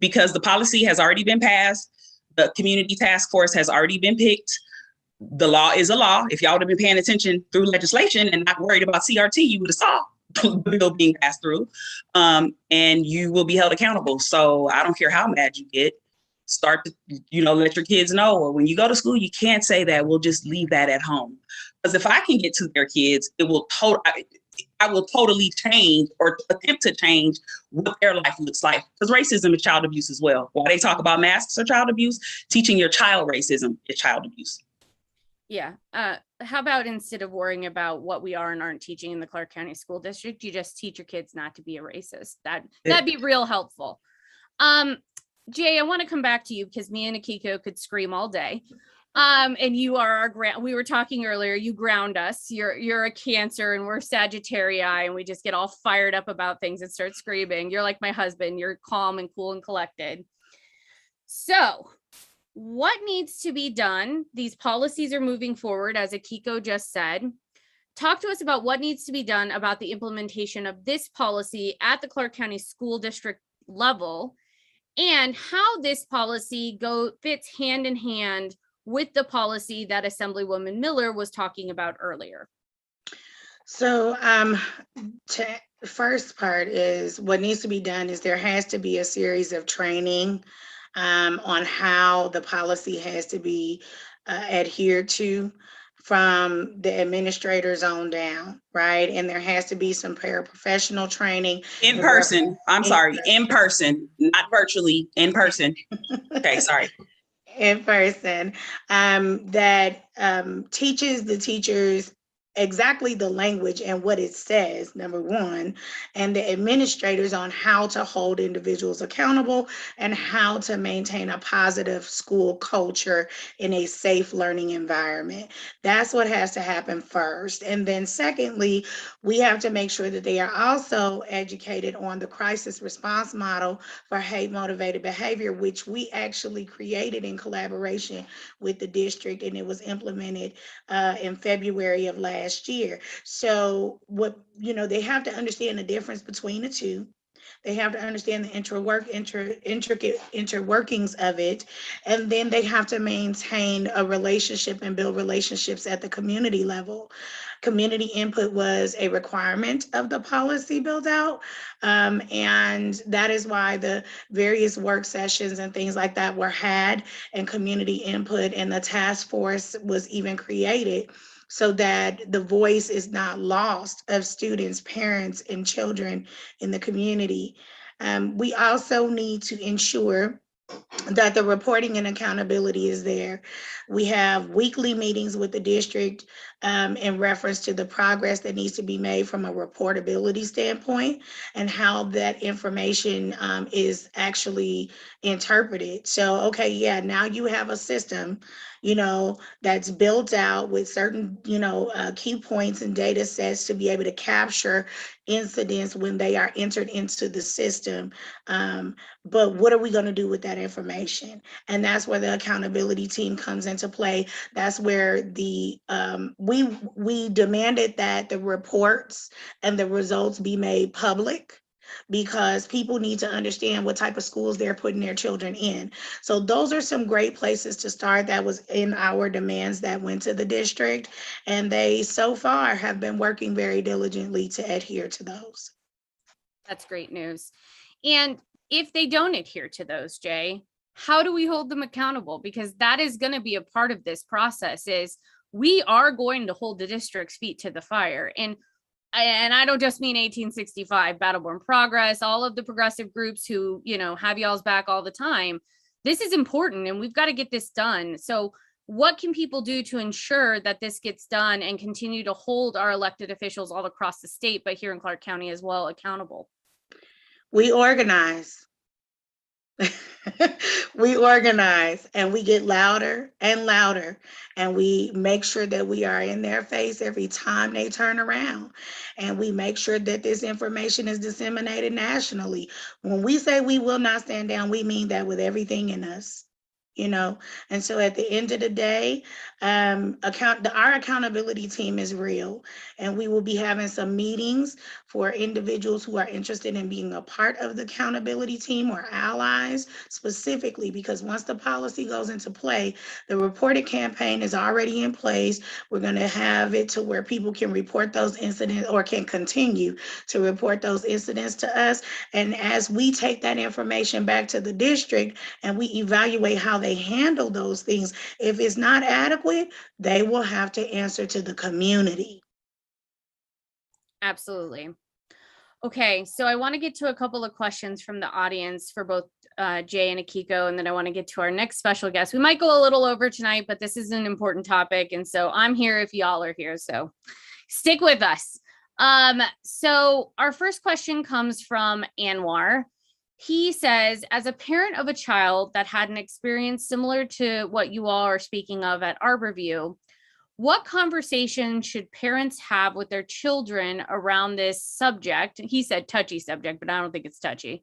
because the policy has already been passed. The community task force has already been picked. The law is a law. If y'all would have been paying attention through legislation and not worried about CRT, you would have saw the bill being passed through, and you will be held accountable. So I don't care how mad you get. Start to, let your kids know, or when you go to school, you can't say that. We'll just leave that at home. Because if I can get to their kids, it will I will totally change or attempt to change what their life looks like. Because racism is child abuse as well. While they talk about masks or child abuse, teaching your child racism is child abuse. Yeah. How about instead of worrying about what we are and aren't teaching in the Clark County School District, you just teach your kids not to be a racist? That'd be real helpful. Jay, I want to come back to you because me and Akiko could scream all day. And you are our we were talking earlier, you ground us. You're a Cancer and we're Sagittarii, and we just get all fired up about things and start screaming. You're like my husband. You're calm and cool and collected. So what needs to be done? These policies are moving forward, as Akiko just said. Talk to us about what needs to be done about the implementation of this policy at the Clark County School District level, and how this policy fits hand in hand with the policy that Assemblywoman Miller was talking about earlier. So the first part is what needs to be done is there has to be a series of training on how the policy has to be adhered to from the administrators on down, right? And there has to be some paraprofessional training. In person, in person, not virtually, in person. Okay, sorry. In person, that teaches the teachers exactly the language and what it says, number one, and the administrators on how to hold individuals accountable and how to maintain a positive school culture in a safe learning environment. That's what has to happen first. And then secondly, we have to make sure that they are also educated on the crisis response model for hate motivated behavior, which we actually created in collaboration with the district, and it was implemented in February of last year. So they have to understand the difference between the two. They have to understand the intricate interworkings of it. And then they have to maintain a relationship and build relationships at the community level. Community input was a requirement of the policy build out. And that is why the various work sessions and things like that were had, and community input, and the task force was even created so that the voice is not lost of students, parents, and children in the community. We also need to ensure that the reporting and accountability is there. We have weekly meetings with the district in reference to the progress that needs to be made from a reportability standpoint and how that information is actually interpreted. So, okay, yeah, now you have a system, that's built out with certain, key points and data sets to be able to capture incidents when they are entered into the system. But what are we going to do with that information? And that's where the accountability team comes into play. That's where the we demanded that the reports and the results be made public, because people need to understand what type of schools they're putting their children in. So those are some great places to start. That was in our demands that went to the district, and they so far have been working very diligently to adhere to those. That's great news. And if they don't adhere to those, Jay, how do we hold them accountable? Because that is going to be a part of this process. Is we are going to hold the district's feet to the fire. And I don't just mean 1865, Battleborn Progress, all of the progressive groups who, have y'all's back all the time. This is important and we've got to get this done. So what can people do to ensure that this gets done and continue to hold our elected officials all across the state, but here in Clark County as well, accountable? We organize. We organize, and we get louder and louder, and we make sure that we are in their face every time they turn around, and we make sure that this information is disseminated nationally. When we say we will not stand down, we mean that with everything in us. And so at the end of the day, our accountability team is real, and we will be having some meetings for individuals who are interested in being a part of the accountability team or allies specifically, because once the policy goes into play, the reported campaign is already in place. We're going to have it to where people can report those incidents or can continue to report those incidents to us. And as we take that information back to the district and we evaluate how they handle those things, if it's not adequate, they will have to answer to the community. Absolutely. Okay, so I want to get to a couple of questions from the audience for both Jay and Akiko, and then I want to get to our next special guest. We might go a little over tonight, but this is an important topic, and so I'm here if y'all are here, so stick with us. So our first question comes from Anwar. He says, as a parent of a child that had an experience similar to what you all are speaking of at Arborview, what conversation should parents have with their children around this subject? He said touchy subject, but I don't think it's touchy.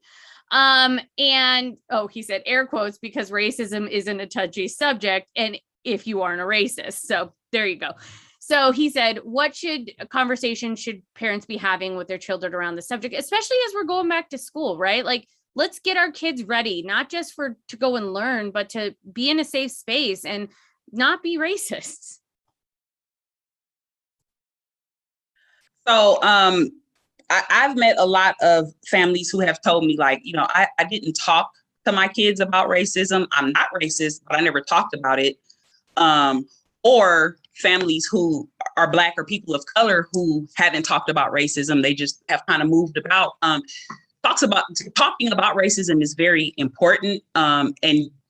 He said air quotes, because racism isn't a touchy subject. And if you aren't a racist, so there you go. So he said, what conversation should parents be having with their children around the subject, especially as we're going back to school, right? Like, let's get our kids ready, not just to go and learn, but to be in a safe space and not be racist. So I've met a lot of families who have told me, like, I didn't talk to my kids about racism. I'm not racist, but I never talked about it. Or families who are Black or people of color who haven't talked about racism. They just have kind of moved about. Talking about racism is very important. And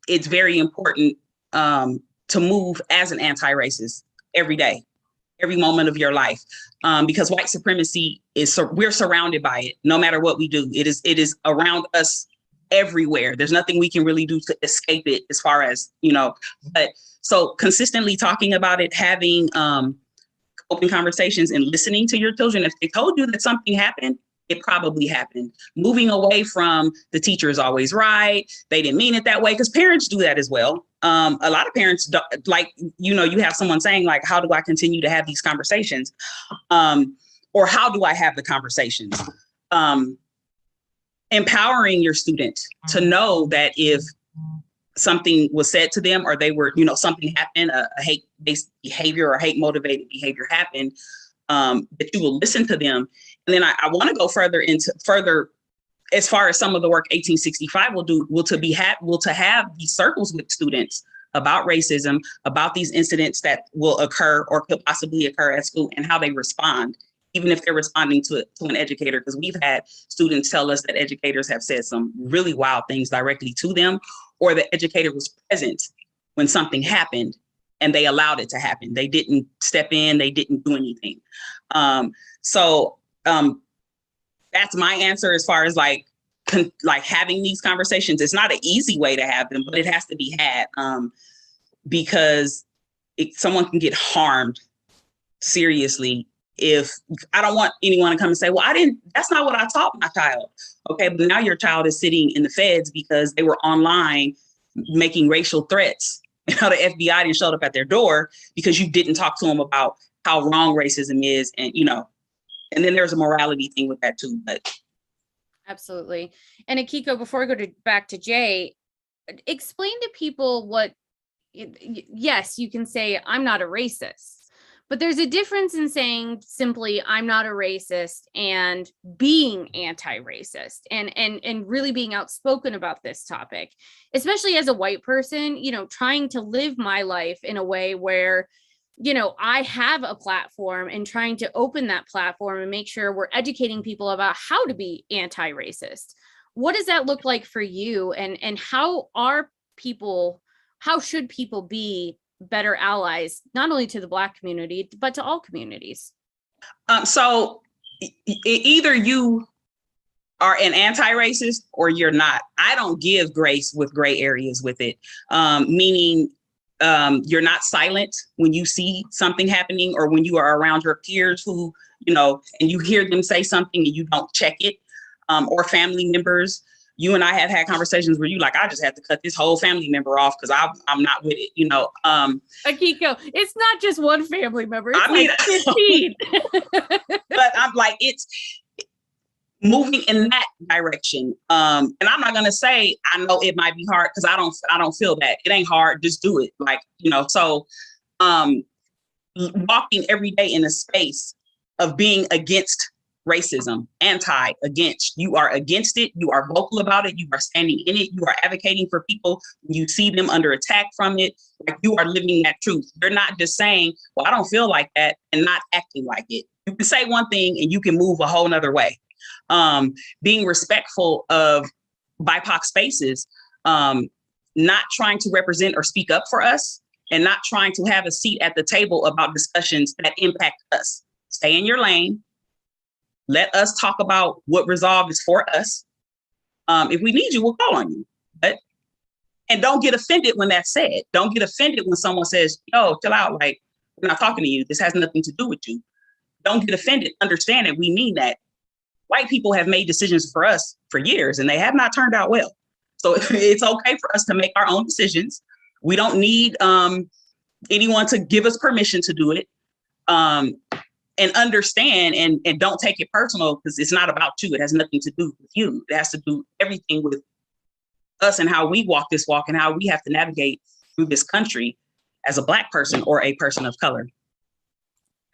it's very important to move as an anti-racist every day, every moment of your life. Because white supremacy we're surrounded by it no matter what we do. It is around us everywhere. There's nothing we can really do to escape it as far as, but so consistently talking about it, having open conversations and listening to your children. If they told you that something happened, it probably happened. Moving away from the teacher is always right. They didn't mean it that way, because parents do that as well. A lot of parents don't, like, you have someone saying, like, how do I continue to have these conversations? Or how do I have the conversations? Empowering your student to know that if something was said to them, or they were, something happened, a hate-based behavior or hate-motivated behavior happened, that you will listen to them. And then I want to go further as far as some of the work 1865 will do, to have these circles with students about racism, about these incidents that will occur or could possibly occur at school, and how they respond, even if they're responding to an educator. Because we've had students tell us that educators have said some really wild things directly to them, or the educator was present when something happened and they allowed it to happen. They didn't step in, they didn't do anything. That's my answer as far as like having these conversations. It's not an easy way to have them, but it has to be had, because someone can get harmed seriously. If I don't want anyone to come and say, well, that's not what I taught my child. Okay, but now your child is sitting in the feds because they were online making racial threats. The FBI didn't show up at their door because you didn't talk to them about how wrong racism is. And, and then there's a morality thing with that too. But absolutely. And Akiko, before I go back to Jay, explain to people yes, you can say, I'm not a racist. But there's a difference in saying simply, I'm not a racist, and being anti-racist and really being outspoken about this topic, especially as a white person, trying to live my life in a way where, I have a platform, and trying to open that platform and make sure we're educating people about how to be anti-racist. What does that look like for you? And how should people be better allies, not only to the Black community, but to all communities? So either you are an anti-racist or you're not. I don't give grace with gray areas with it, meaning you're not silent when you see something happening, or when you are around your peers who, and you hear them say something and you don't check it, or family members. You and I have had conversations where you like, I just have to cut this whole family member off because I'm not with it, Akiko, it's not just one family member. It's 15. But I'm like, it's moving in that direction. And I'm not gonna say, I know it might be hard because I don't feel that. It ain't hard, just do it. Walking every day in a space of being against racism, against, you are against it, you are vocal about it, you are standing in it, you are advocating for people when you see them under attack from it, like you are living that truth. You're not just saying, well, I don't feel like that, and not acting like it. You can say one thing and you can move a whole nother way. Being respectful of BIPOC spaces, not trying to represent or speak up for us, and not trying to have a seat at the table about discussions that impact us. Stay in your lane. Let us talk about what resolve is for us. If we need you, we'll call on you. And don't get offended when that's said. Don't get offended when someone says, yo, chill out, like, we're not talking to you. This has nothing to do with you. Don't get offended. Understand that we mean that. White people have made decisions for us for years, and they have not turned out well. So it's okay for us to make our own decisions. We don't need anyone to give us permission to do it. And understand and don't take it personal, because it's not about you. It has nothing to do with you. It has to do everything with us and how we walk this walk and how we have to navigate through this country as a Black person or a person of color.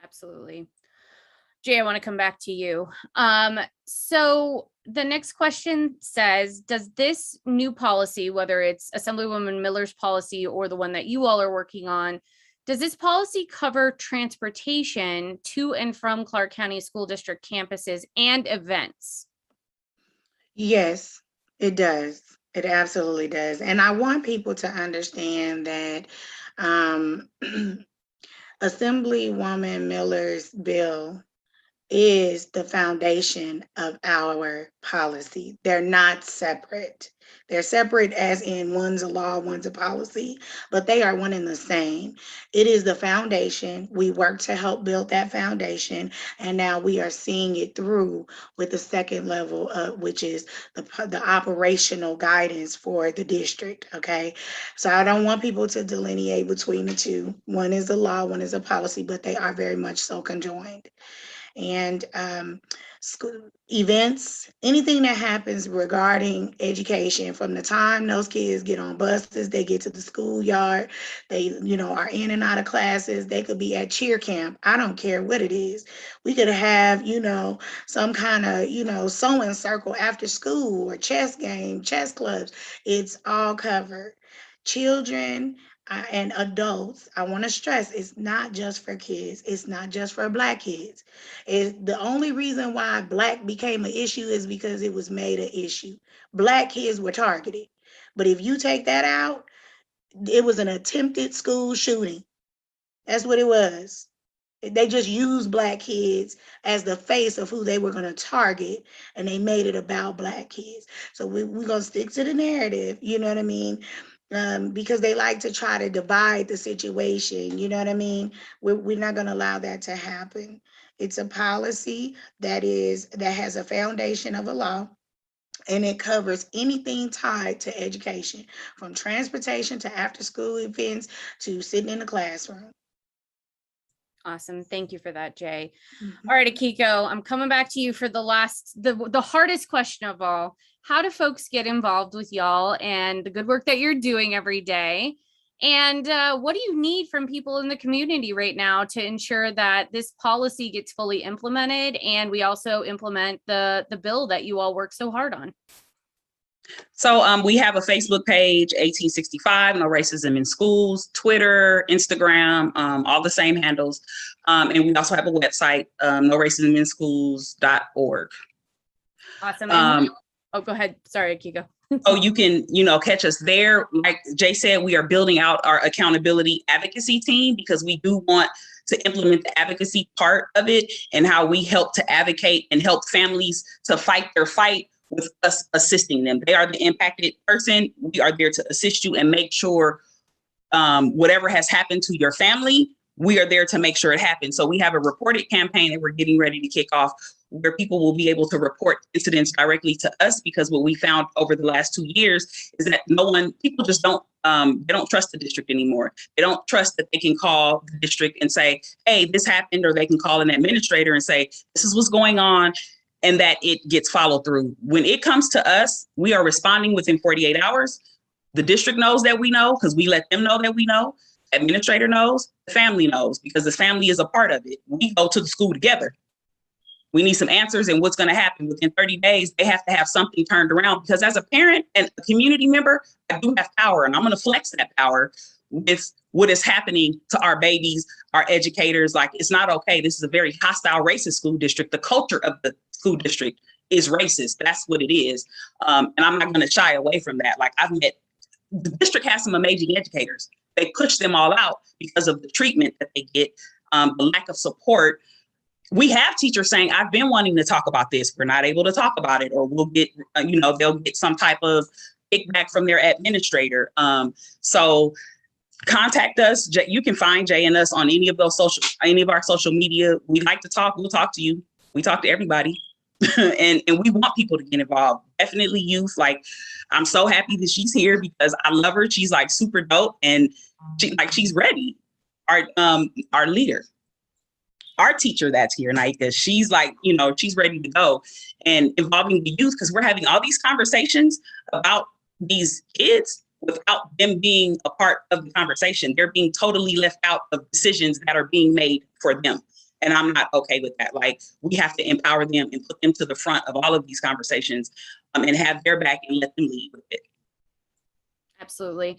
Absolutely. Jay, I want to come back to you. So the next question says, does this new policy, whether it's Assemblywoman Miller's policy or the one that you all are working on, does this policy cover transportation to and from Clark County School District campuses and events? Yes, it does. It absolutely does. And I want people to understand that Assemblywoman Miller's bill is the foundation of our policy. They're not separate. They're separate as in one's a law, one's a policy, but they are one and the same. It is the foundation. We work to help build that foundation, and now we are seeing it through with the second level, which is the operational guidance for the district, okay? So I don't want people to delineate between the two. One is a law, one is a policy, but they are very much so conjoined. And school events, anything that happens regarding education, from the time those kids get on buses, they get to the schoolyard, they, are in and out of classes, they could be at cheer camp. I don't care what it is. We could have, some kind of, sewing circle after school, or chess game, chess clubs. It's all covered. Children and adults, I want to stress, it's not just for kids. It's not just for Black kids. The only reason why Black became an issue is because it was made an issue. Black kids were targeted. But if you take that out, it was an attempted school shooting. That's what it was. They just used Black kids as the face of who they were going to target, and they made it about Black kids. So we're going to stick to the narrative, you know what I mean? Because they like to try to divide the situation, you know what I mean? We're not going to allow that to happen. It's a policy that has a foundation of a law, and it covers anything tied to education, from transportation to after-school events to sitting in the classroom. Awesome. Thank you for that, Jay. All right, Akiko, I'm coming back to you for the hardest question of all. How do folks get involved with y'all and the good work that you're doing every day? And what do you need from people in the community right now to ensure that this policy gets fully implemented and we also implement the bill that you all work so hard on? So we have a Facebook page, 1865, No Racism in Schools, Twitter, Instagram, all the same handles. And we also have a website, noracisminschools.org. Awesome. Go ahead. Sorry, Akiko. So you can, catch us there. Like Jay said, we are building out our accountability advocacy team, because we do want to implement the advocacy part of it, and how we help to advocate and help families to fight their fight with us assisting them. They are the impacted person. We are there to assist you and make sure whatever has happened to your family, we are there to make sure it happens. So we have a reported campaign that we're getting ready to kick off, where people will be able to report incidents directly to us, because what we found over the last 2 years is that people just don't, they don't trust the district anymore. They don't trust that they can call the district and say, hey, this happened, or they can call an administrator and say, this is what's going on, and that it gets followed through. When it comes to us, we are responding within 48 hours. The district knows that we know, because we let them know that we know. Administrator knows, the family knows, because the family is a part of it. We go to the school together. We need some answers, and what's going to happen within 30 days, they have to have something turned around, because as a parent and a community member, I do have power, and I'm going to flex that power with what is happening to our babies, our educators. Like, it's not okay. This is a very hostile, racist school district. The culture of the school district is racist. That's what it is. And I'm not going to shy away from that. Like, the district has some amazing educators. They push them all out because of the treatment that they get, the lack of support. We have teachers saying, I've been wanting to talk about this. We're not able to talk about it, or we'll get, they'll get some type of kickback from their administrator. So contact us. You can find Jay and us on any of our social media. We like to talk. We'll talk to you. We talk to everybody. and we want people to get involved. Definitely youth. Like, I'm so happy that she's here because I love her. She's like super dope, and she's ready. Our leader, our teacher that's here, Naika, she's like, she's ready to go and involving the youth, because we're having all these conversations about these kids without them being a part of the conversation. They're being totally left out of decisions that are being made for them. And I'm not okay with that. Like, we have to empower them and put them to the front of all of these conversations, and have their back and let them lead with it. Absolutely.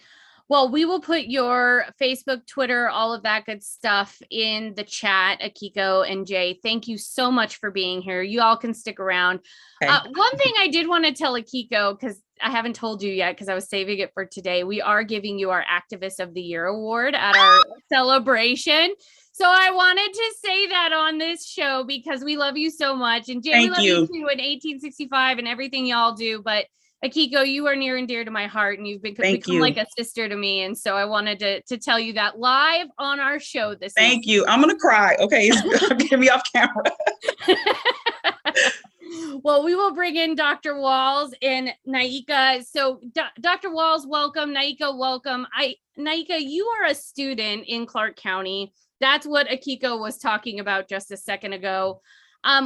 Well, we will put your Facebook, Twitter, all of that good stuff in the chat. Akiko and Jay, thank you so much for being here. You all can stick around. Okay. One thing I did want to tell Akiko, because I haven't told you yet, because I was saving it for today, we are giving you our Activist of the Year award at our celebration. So I wanted to say that on this show because we love you so much. And Jay, we love you too, in 1865 and everything y'all do. But Akiko, you are near and dear to my heart, and you've become like a sister to me. And so I wanted to tell you that live on our show this Thank you. I'm going to cry. Okay. Get me off camera. Well, we will bring in Dr. Walls and Naika. So Dr. Walls, welcome. Naika, welcome. Naika, you are a student in Clark County. That's what Akiko was talking about just a second ago.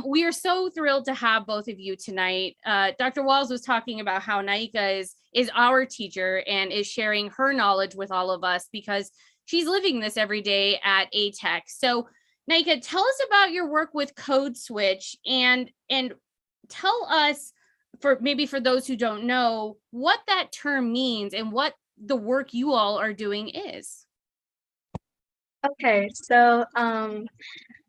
We are so thrilled to have both of you tonight. Dr. Walls was talking about how Naika is our teacher and is sharing her knowledge with all of us because she's living this every day at ATEC. So Naika, tell us about your work with Code Switch and tell us, for those who don't know, what that term means and what the work you all are doing is. Okay, so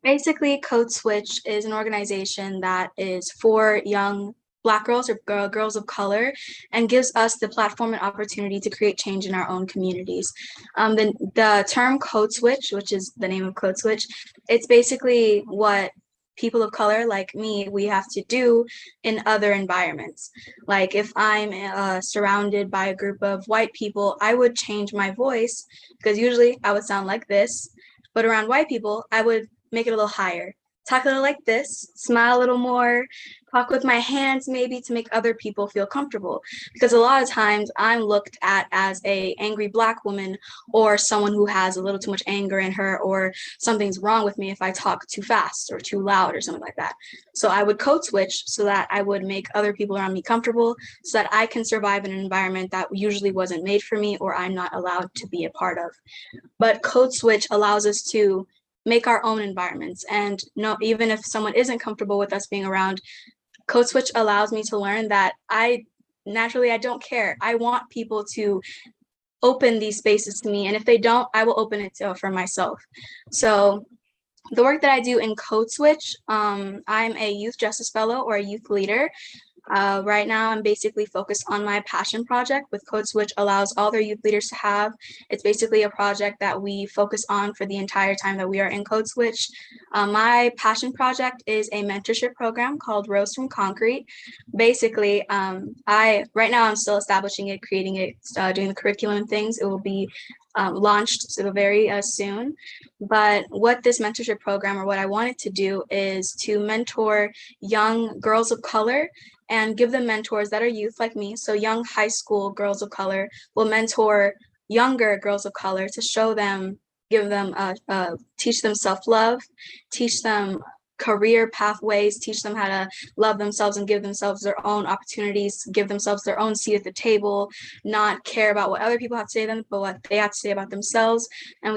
basically Code Switch is an organization that is for young Black girls or girls of color and gives us the platform and opportunity to create change in our own communities. The term Code Switch, which is the name of Code Switch, it's basically what people of color like me, we have to do in other environments. Like if I'm surrounded by a group of white people, I would change my voice because usually I would sound like this, but around white people, I would make it a little higher. Talk a little like this, smile a little more, talk with my hands maybe to make other people feel comfortable. Because a lot of times I'm looked at as a angry Black woman or someone who has a little too much anger in her, or something's wrong with me if I talk too fast or too loud or something like that. So I would code switch so that I would make other people around me comfortable so that I can survive in an environment that usually wasn't made for me or I'm not allowed to be a part of. But code switch allows us to make our own environments. And no, even if someone isn't comfortable with us being around, Code Switch allows me to learn that I don't care. I want people to open these spaces to me. And if they don't, I will open it for myself. So the work that I do in Code Switch, I'm a youth justice fellow or a youth leader. Right now, I'm basically focused on my passion project with Code Switch allows all their youth leaders to have. It's basically a project that we focus on for the entire time that we are in Code Switch. My passion project is a mentorship program called Rose from Concrete. Basically, right now I'm still establishing it, creating it, doing the curriculum and things. It will be launched very soon. But what this mentorship program, or what I wanted to do, is to mentor young girls of color and give them mentors that are youth like me. So young high school girls of color will mentor younger girls of color to show them, give them, teach them self-love, teach them career pathways, teach them how to love themselves and give themselves their own opportunities, give themselves their own seat at the table, not care about what other people have to say to them, but what they have to say about themselves. And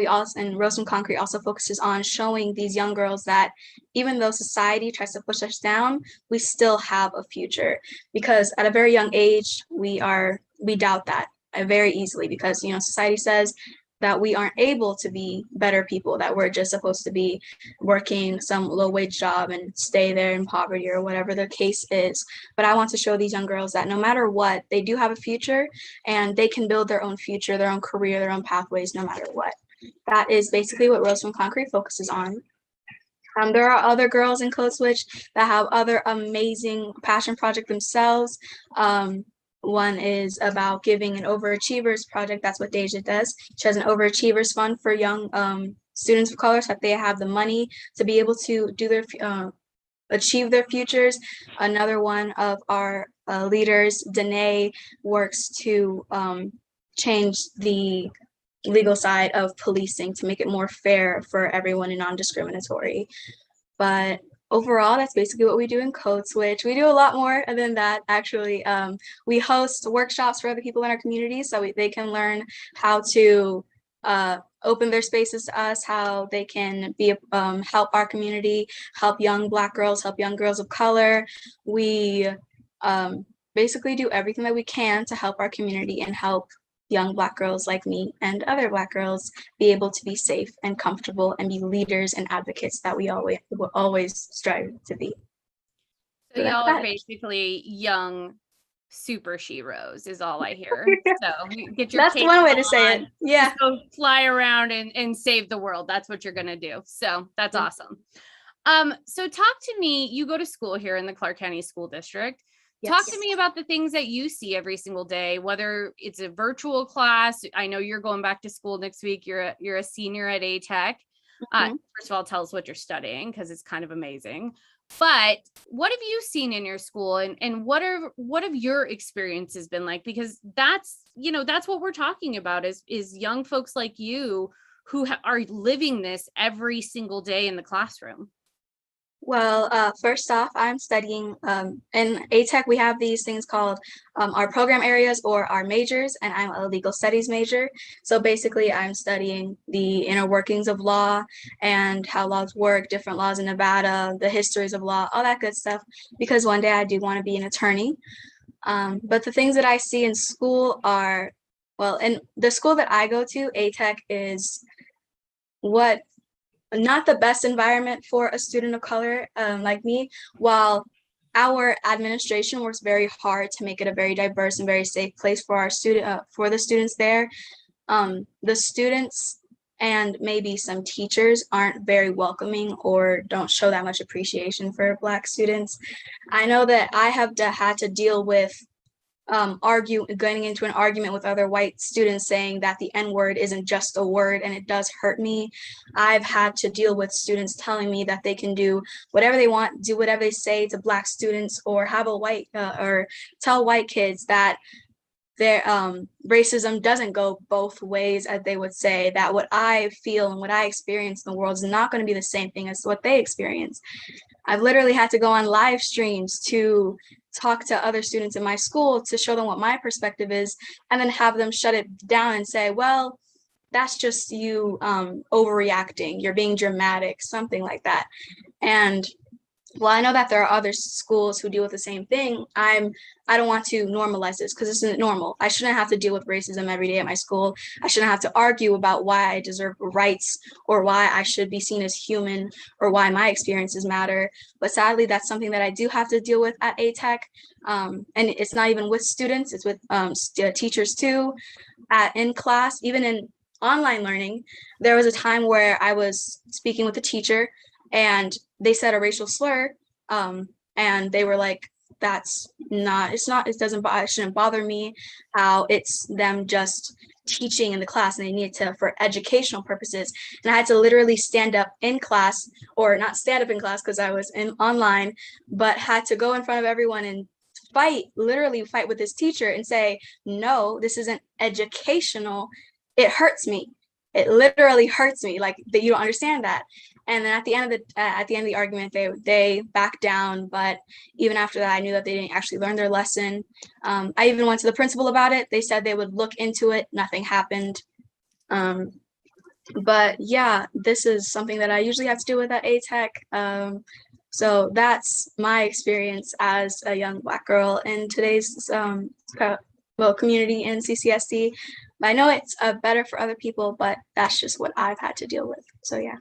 Rose from Concrete also focuses on showing these young girls that even though society tries to push us down, we still have a future. Because at a very young age, we doubt that very easily because, society says, that we aren't able to be better people, that we're just supposed to be working some low-wage job and stay there in poverty or whatever the case is. But I want to show these young girls that no matter what, they do have a future and they can build their own future, their own career, their own pathways, no matter what. That is basically what Rose from Concrete focuses on. There are other girls in Code Switch that have other amazing passion projects themselves. One is about giving an overachievers project. That's what Deja does. She has an overachievers fund for young students of color so that they have the money to be able to do their achieve their futures. Another one of our leaders, Danae, works to change the legal side of policing to make it more fair for everyone and non-discriminatory. But overall, that's basically what we do in Code Switch. We do a lot more than that, actually. We host workshops for other people in our community so they can learn how to open their spaces to us, how they can be help our community, help young Black girls, help young girls of color. We basically do everything that we can to help our community and help young Black girls like me and other Black girls be able to be safe and comfortable and be leaders and advocates that we will always strive to be. So y'all are basically young super sheroes is all I hear. So you get your that's one way to say it. Yeah. Go fly around and save the world. That's what you're gonna do. So that's awesome. So talk to me, you go to school here in the Clark County School District. Yes. Talk to me about the things that you see every single day, whether it's a virtual class. I know you're going back to school next week. You're a senior at ATech. First of all, tell us what you're studying because it's kind of amazing. But what have you seen in your school and what have your experiences been like? Because that's what we're talking about is young folks like you who are living this every single day in the classroom. Well, first off, I'm studying in ATech. We have these things called our program areas or our majors, and I'm a legal studies major. So basically, I'm studying the inner workings of law and how laws work, different laws in Nevada, the histories of law, all that good stuff, because one day I do want to be an attorney. But the things that I see in school are, well, in the school that I go to, ATech is not the best environment for a student of color like me, while our administration works very hard to make it a very diverse and very safe place for our for the students there. The students and maybe some teachers aren't very welcoming or don't show that much appreciation for Black students. I know that I have had to deal with going into an argument with other white students saying that the N-word isn't just a word, and it does hurt me. I've had to deal with students telling me that they can do whatever they want, do whatever they say to Black students, or have or tell white kids that their racism doesn't go both ways, as they would say, that what I feel and what I experience in the world is not going to be the same thing as what they experience. I've literally had to go on live streams to talk to other students in my school to show them what my perspective is, and then have them shut it down and say, well, that's just you overreacting, you're being dramatic, something like that. And while I know that there are other schools who deal with the same thing, I don't want to normalize this because this isn't normal. I shouldn't have to deal with racism every day at my school. I shouldn't have to argue about why I deserve rights or why I should be seen as human or why my experiences matter. But sadly, that's something that I do have to deal with at ATech. And it's not even with students, it's with teachers too. In class, even in online learning, there was a time where I was speaking with a teacher and they said a racial slur, and they were like, it shouldn't bother me, how it's them just teaching in the class and they need to for educational purposes. And I had to literally stand up in class, or not stand up in class because I was online, but had to go in front of everyone and literally fight with this teacher and say, no, this isn't educational. It hurts me. It literally hurts me, like that you don't understand that. And then at the end of the argument, they backed down. But even after that, I knew that they didn't actually learn their lesson. I even went to the principal about it. They said they would look into it. Nothing happened. But yeah, this is something that I usually have to deal with at ATech. So that's my experience as a young Black girl in today's community in CCSD. I know it's better for other people, but that's just what I've had to deal with. So yeah.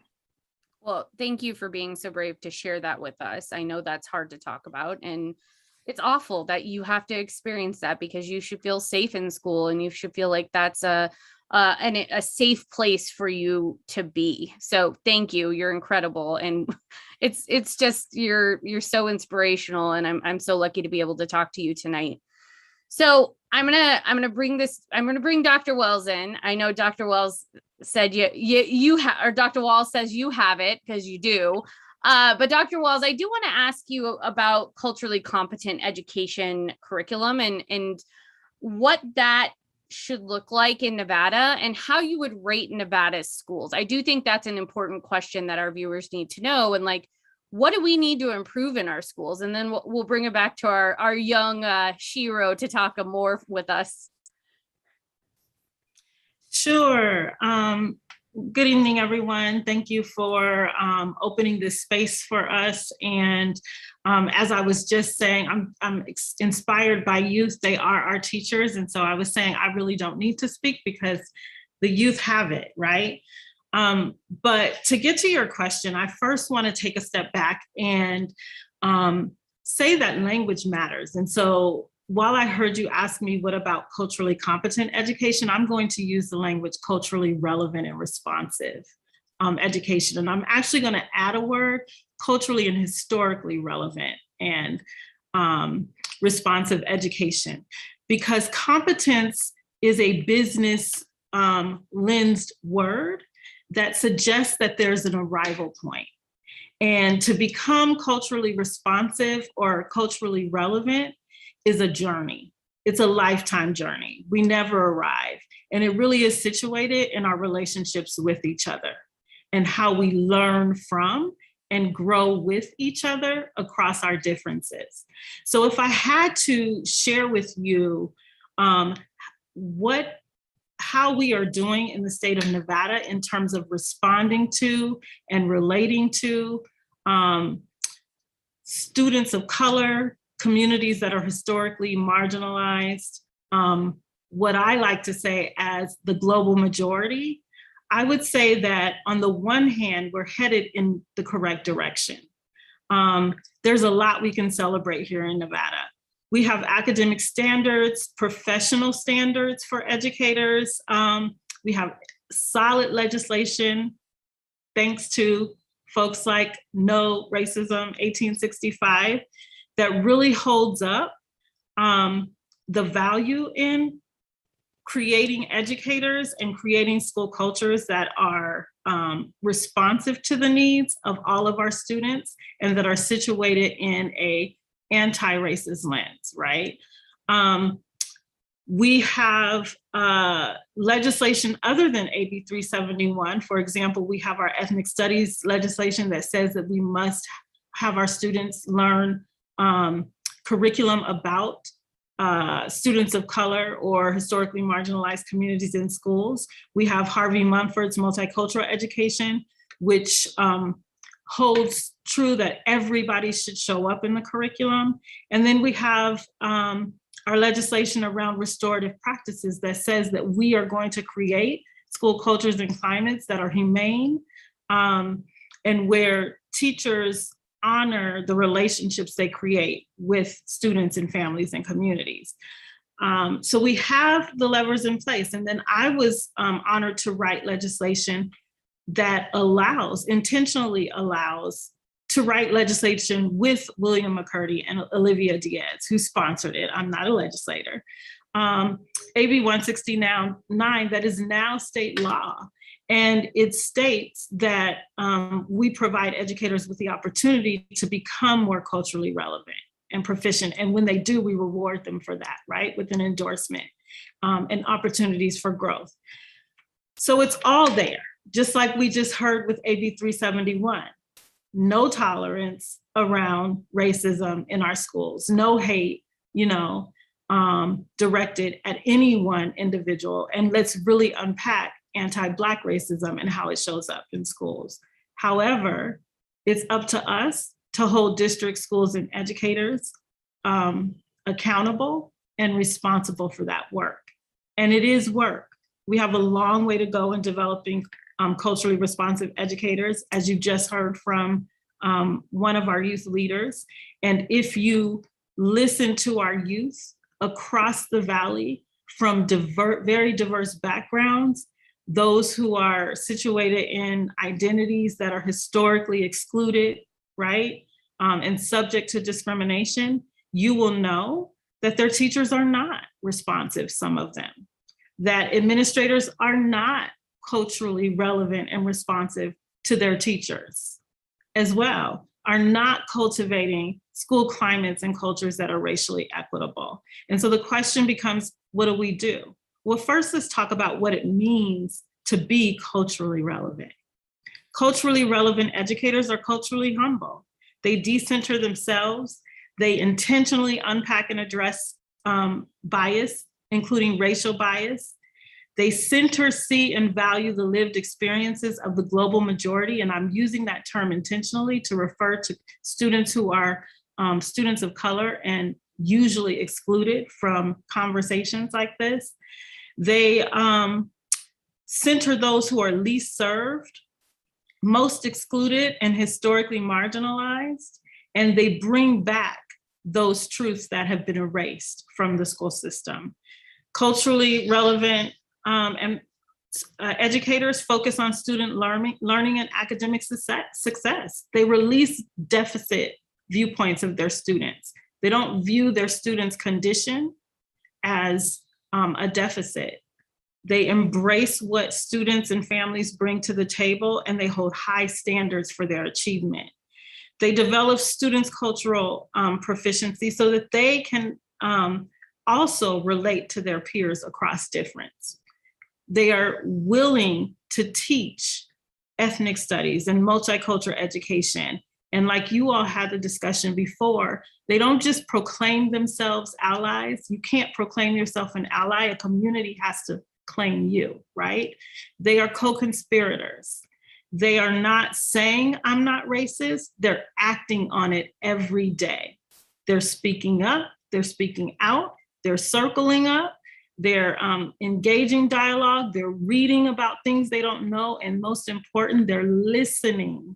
Well, thank you for being so brave to share that with us. I know that's hard to talk about, and it's awful that you have to experience that, because you should feel safe in school and you should feel like that's a safe place for you to be. So thank you. You're incredible. And it's just, you're so inspirational, and I'm so lucky to be able to talk to you tonight. So I'm gonna bring Dr. Wells in. I know Dr. Wells said or Dr. Wells says you have it, because you do. But Dr. Wells, I do want to ask you about culturally competent education curriculum and what that should look like in Nevada, and how you would rate Nevada's schools. I do think that's an important question that our viewers need to know. And like, what do we need to improve in our schools? And then we'll bring it back to our young Shiro to talk more with us. Sure. Good evening, everyone. Thank you for opening this space for us. And as I was just saying, I'm inspired by youth. They are our teachers. And so I was saying, I really don't need to speak because the youth have it, right? But to get to your question, I first want to take a step back and say that language matters. And so while I heard you ask me, what about culturally competent education? I'm going to use the language culturally relevant and responsive education. And I'm actually going to add a word, culturally and historically relevant and responsive education, because competence is a business lensed word that suggests that there's an arrival point. And to become culturally responsive or culturally relevant is a journey. It's a lifetime journey. We never arrive. And it really is situated in our relationships with each other and how we learn from and grow with each other across our differences. So if I had to share with you how we are doing in the state of Nevada in terms of responding to and relating to students of color, communities that are historically marginalized, what I like to say as the global majority, I would say that on the one hand, we're headed in the correct direction. There's a lot we can celebrate here in Nevada. We have academic standards, professional standards for educators. We have solid legislation, thanks to folks like No Racism 1865, that really holds up the value in creating educators and creating school cultures that are responsive to the needs of all of our students and that are situated in a anti-racist lens, right? We have legislation other than AB 371. For example, we have our ethnic studies legislation that says that we must have our students learn curriculum about students of color or historically marginalized communities in schools. We have Harvey Mumford's multicultural education, which holds true that everybody should show up in the curriculum. And then we have our legislation around restorative practices that says that we are going to create school cultures and climates that are humane and where teachers honor the relationships they create with students and families and communities. So we have the levers in place. And then I was honored to write legislation that intentionally allows to write legislation with William McCurdy and Olivia Diaz, who sponsored it. I'm not a legislator. AB 169 that is now state law. And it states that we provide educators with the opportunity to become more culturally relevant and proficient. And when they do, we reward them for that, right? With an endorsement and opportunities for growth. So it's all there, just like we just heard with AB 371. No tolerance around racism in our schools, no hate, directed at any one individual. And let's really unpack anti-Black racism and how it shows up in schools. However, it's up to us to hold district schools and educators accountable and responsible for that work. And it is work. We have a long way to go in developing culturally responsive educators, as you just heard from one of our youth leaders. And if you listen to our youth across the Valley from very diverse backgrounds, those who are situated in identities that are historically excluded, right, and subject to discrimination, you will know that their teachers are not responsive, some of them, that administrators are not culturally relevant and responsive to their teachers as well, are not cultivating school climates and cultures that are racially equitable. And so the question becomes, what do we do? Well, first, let's talk about what it means to be culturally relevant. Culturally relevant educators are culturally humble. They decenter themselves. They intentionally unpack and address bias, including racial bias. They center, see, and value the lived experiences of the global majority. And I'm using that term intentionally to refer to students who are students of color and usually excluded from conversations like this. They center those who are least served, most excluded, and historically marginalized. And they bring back those truths that have been erased from the school system. Culturally relevant and educators focus on student learning and academic success. They release deficit viewpoints of their students. They don't view their students' condition as a deficit. They embrace what students and families bring to the table, and they hold high standards for their achievement. They develop students' cultural proficiency so that they can also relate to their peers across difference. They are willing to teach ethnic studies and multicultural education. And like you all had the discussion before, they don't just proclaim themselves allies. You can't proclaim yourself an ally. A community has to claim you, right? They are co-conspirators. They are not saying, I'm not racist. They're acting on it every day. They're speaking up, they're speaking out, they're circling up, they're engaging dialogue, they're reading about things they don't know, and most important, they're listening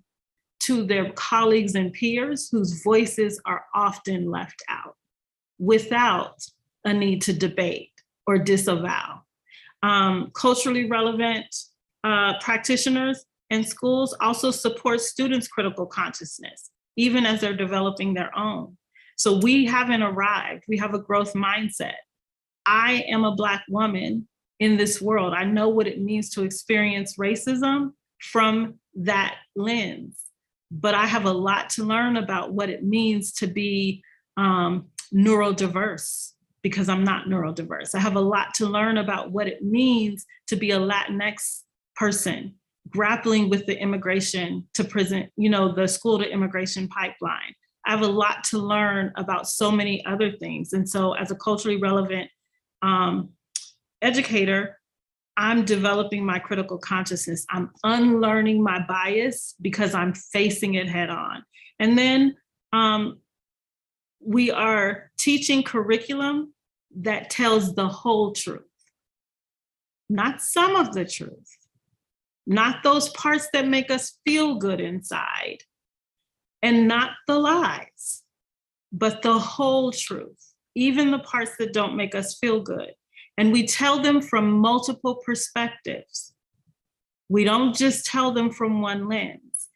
to their colleagues and peers whose voices are often left out without a need to debate or disavow. Culturally relevant practitioners and schools also support students' critical consciousness, even as they're developing their own. So we haven't arrived, we have a growth mindset. I am a Black woman in this world. I know what it means to experience racism from that lens, but I have a lot to learn about what it means to be neurodiverse, because I'm not neurodiverse. I have a lot to learn about what it means to be a Latinx person grappling with the immigration to prison, the school to immigration pipeline. I have a lot to learn about so many other things. And so as a culturally relevant educator, I'm developing my critical consciousness. I'm unlearning my bias because I'm facing it head on. And then we are teaching curriculum that tells the whole truth, not some of the truth, not those parts that make us feel good inside, and not the lies, but the whole truth, even the parts that don't make us feel good. And we tell them from multiple perspectives. We don't just tell them from one lens.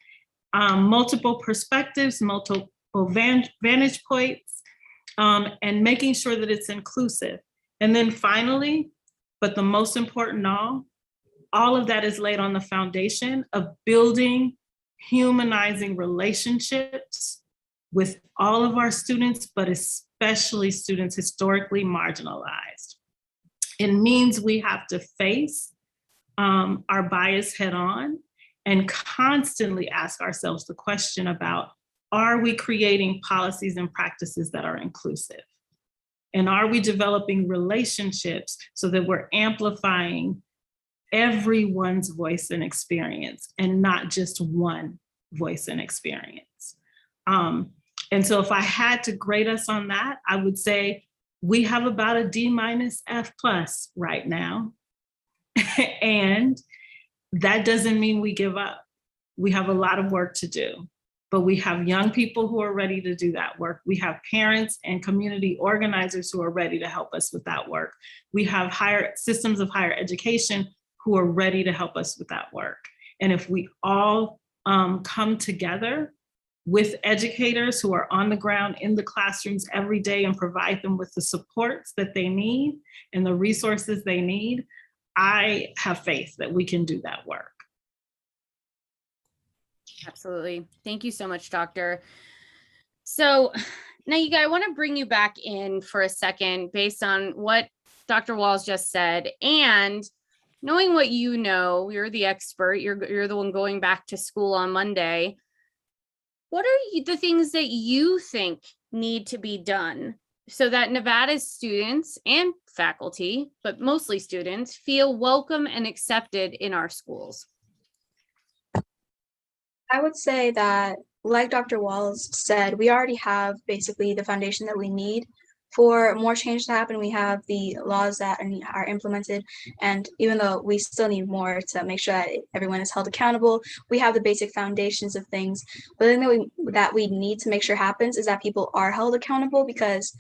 Multiple perspectives, multiple vantage points, and making sure that it's inclusive. And then finally, but the most important all of that is laid on the foundation of building humanizing relationships with all of our students, but especially students historically marginalized. It means we have to face our bias head on and constantly ask ourselves the question about, are we creating policies and practices that are inclusive? And are we developing relationships so that we're amplifying everyone's voice and experience and not just one voice and experience? And so if I had to grade us on that, I would say we have about a D- F+ right now. And that doesn't mean we give up. We have a lot of work to do, but we have young people who are ready to do that work. We have parents and community organizers who are ready to help us with that work. We have systems of higher education who are ready to help us with that work. And if we all come together with educators who are on the ground in the classrooms every day and provide them with the supports that they need and the resources they need, I have faith that we can do that work. Absolutely. Thank you so much, Doctor. So now you guys, I want to bring you back in for a second based on what Dr. Walls just said, and knowing what you know, you're the expert, you're the one going back to school on Monday. What are the things that you think need to be done so that Nevada's students and faculty, but mostly students, feel welcome and accepted in our schools? I would say that, like Dr. Walls said, we already have basically the foundation that we need for more change to happen. We have the laws that are implemented, and even though we still need more to make sure that everyone is held accountable, we have the basic foundations of things. But the thing that we need to make sure happens is that people are held accountable, because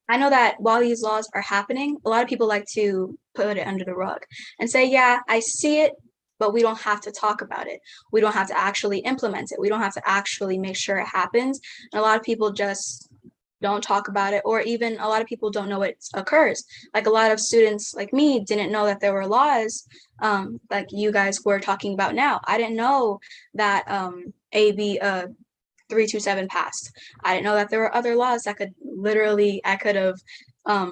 I know that while these laws are happening, a lot of people like to put it under the rug and say, yeah, I see it, but we don't have to talk about it. We don't have to actually implement it. We don't have to actually make sure it happens. And a lot of people just don't talk about it, or even a lot of people don't know it occurs. Like a lot of students like me didn't know that there were laws like you guys were talking about now. I didn't know that AB 327 passed. I didn't know that there were other laws that I could have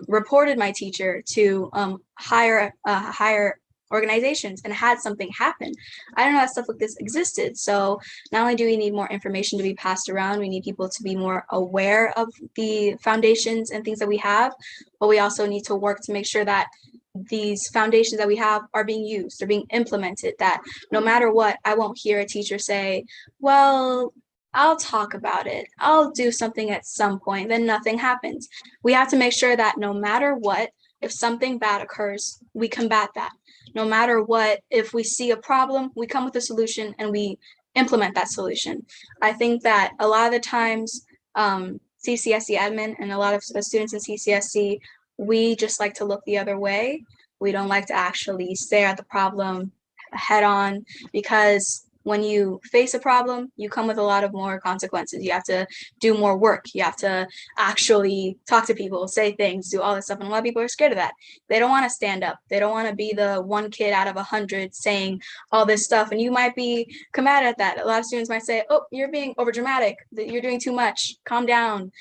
reported my teacher to higher organizations and had something happen. I didn't know that stuff like this existed. So not only do we need more information to be passed around, we need people to be more aware of the foundations and things that we have, but we also need to work to make sure that these foundations that we have are being used, they're being implemented, that no matter what, I won't hear a teacher say, well, I'll talk about it, I'll do something at some point, then nothing happens. We have to make sure that no matter what, if something bad occurs, we combat that. No matter what, if we see a problem, we come with a solution and we implement that solution. I think that a lot of the times, CCSC admin and a lot of students in CCSC, we just like to look the other way. We don't like to actually stare at the problem head on, because when you face a problem, you come with a lot of more consequences. You have to do more work. You have to actually talk to people, say things, do all this stuff. And a lot of people are scared of that. They don't want to stand up. They don't want to be the one kid out of 100 saying all this stuff. And you might be combated at that. A lot of students might say, oh, you're being overdramatic. You're doing too much. Calm down.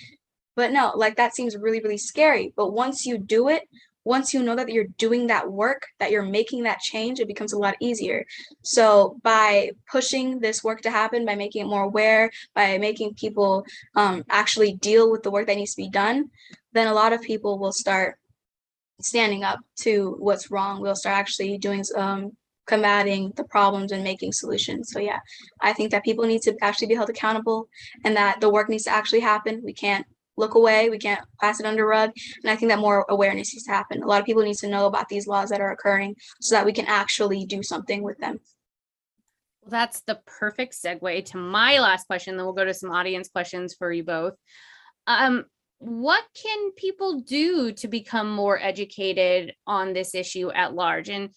But no, like that seems really, really scary. But once you do it, once you know that you're doing that work, that you're making that change, it becomes a lot easier. So by pushing this work to happen, by making it more aware, by making people actually deal with the work that needs to be done, then a lot of people will start standing up to what's wrong. We'll start actually doing combating the problems and making solutions. So yeah, I think that people need to actually be held accountable, and that the work needs to actually happen. We can't look away, we can't pass it under rug. And I think that more awareness needs to happen. A lot of people need to know about these laws that are occurring so that we can actually do something with them. Well, that's the perfect segue to my last question. Then we'll go to some audience questions for you both. What can people do to become more educated on this issue at large? And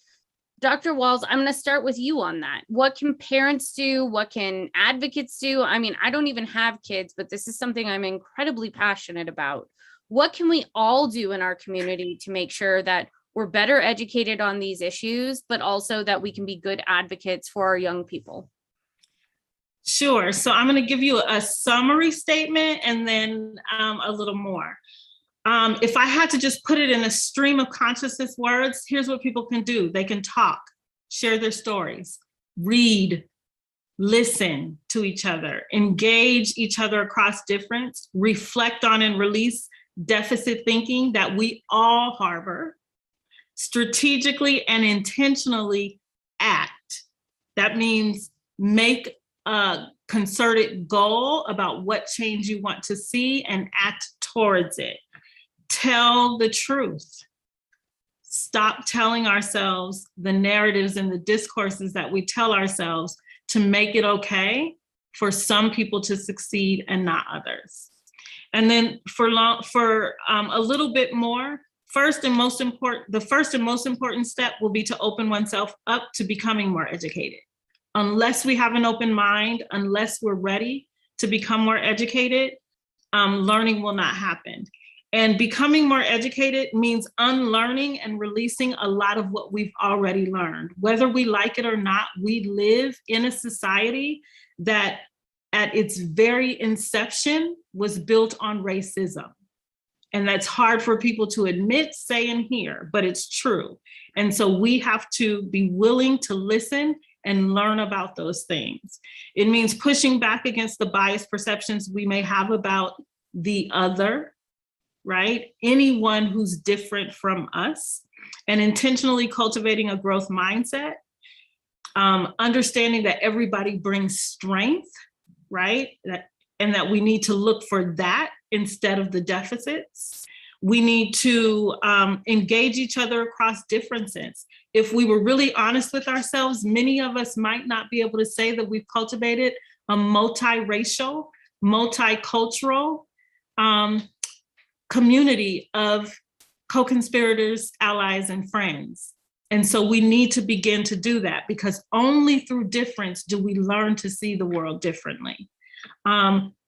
Dr. Walls, I'm going to start with you on that. What can parents do? What can advocates do? I mean, I don't even have kids, but this is something I'm incredibly passionate about. What can we all do in our community to make sure that we're better educated on these issues, but also that we can be good advocates for our young people? Sure. So I'm going to give you a summary statement and then a little more. If I had to just put it in a stream of consciousness words, here's what people can do. They can talk, share their stories, read, listen to each other, engage each other across difference, reflect on and release deficit thinking that we all harbor, strategically and intentionally act. That means make a concerted goal about what change you want to see and act towards it. Tell the truth. stop telling ourselves the narratives and the discourses that we tell ourselves to make it okay for some people to succeed and not others. And then for a little bit more, the first and most important step will be to open oneself up to becoming more educated. Unless we have an open mind, unless we're ready to become more educated, learning will not happen. And becoming more educated means unlearning and releasing a lot of what we've already learned. Whether we like it or not, we live in a society that at its very inception was built on racism. And that's hard for people to admit, say, and hear, but it's true. And so we have to be willing to listen and learn about those things. It means pushing back against the biased perceptions we may have about the other, right? Anyone who's different from us, and intentionally cultivating a growth mindset, understanding that everybody brings strength, right? And that we need to look for that instead of the deficits. We need to engage each other across differences. If we were really honest with ourselves, many of us might not be able to say that we've cultivated a multiracial, multicultural community of co-conspirators, allies, and friends. And so we need to begin to do that, because only through difference do we learn to see the world differently.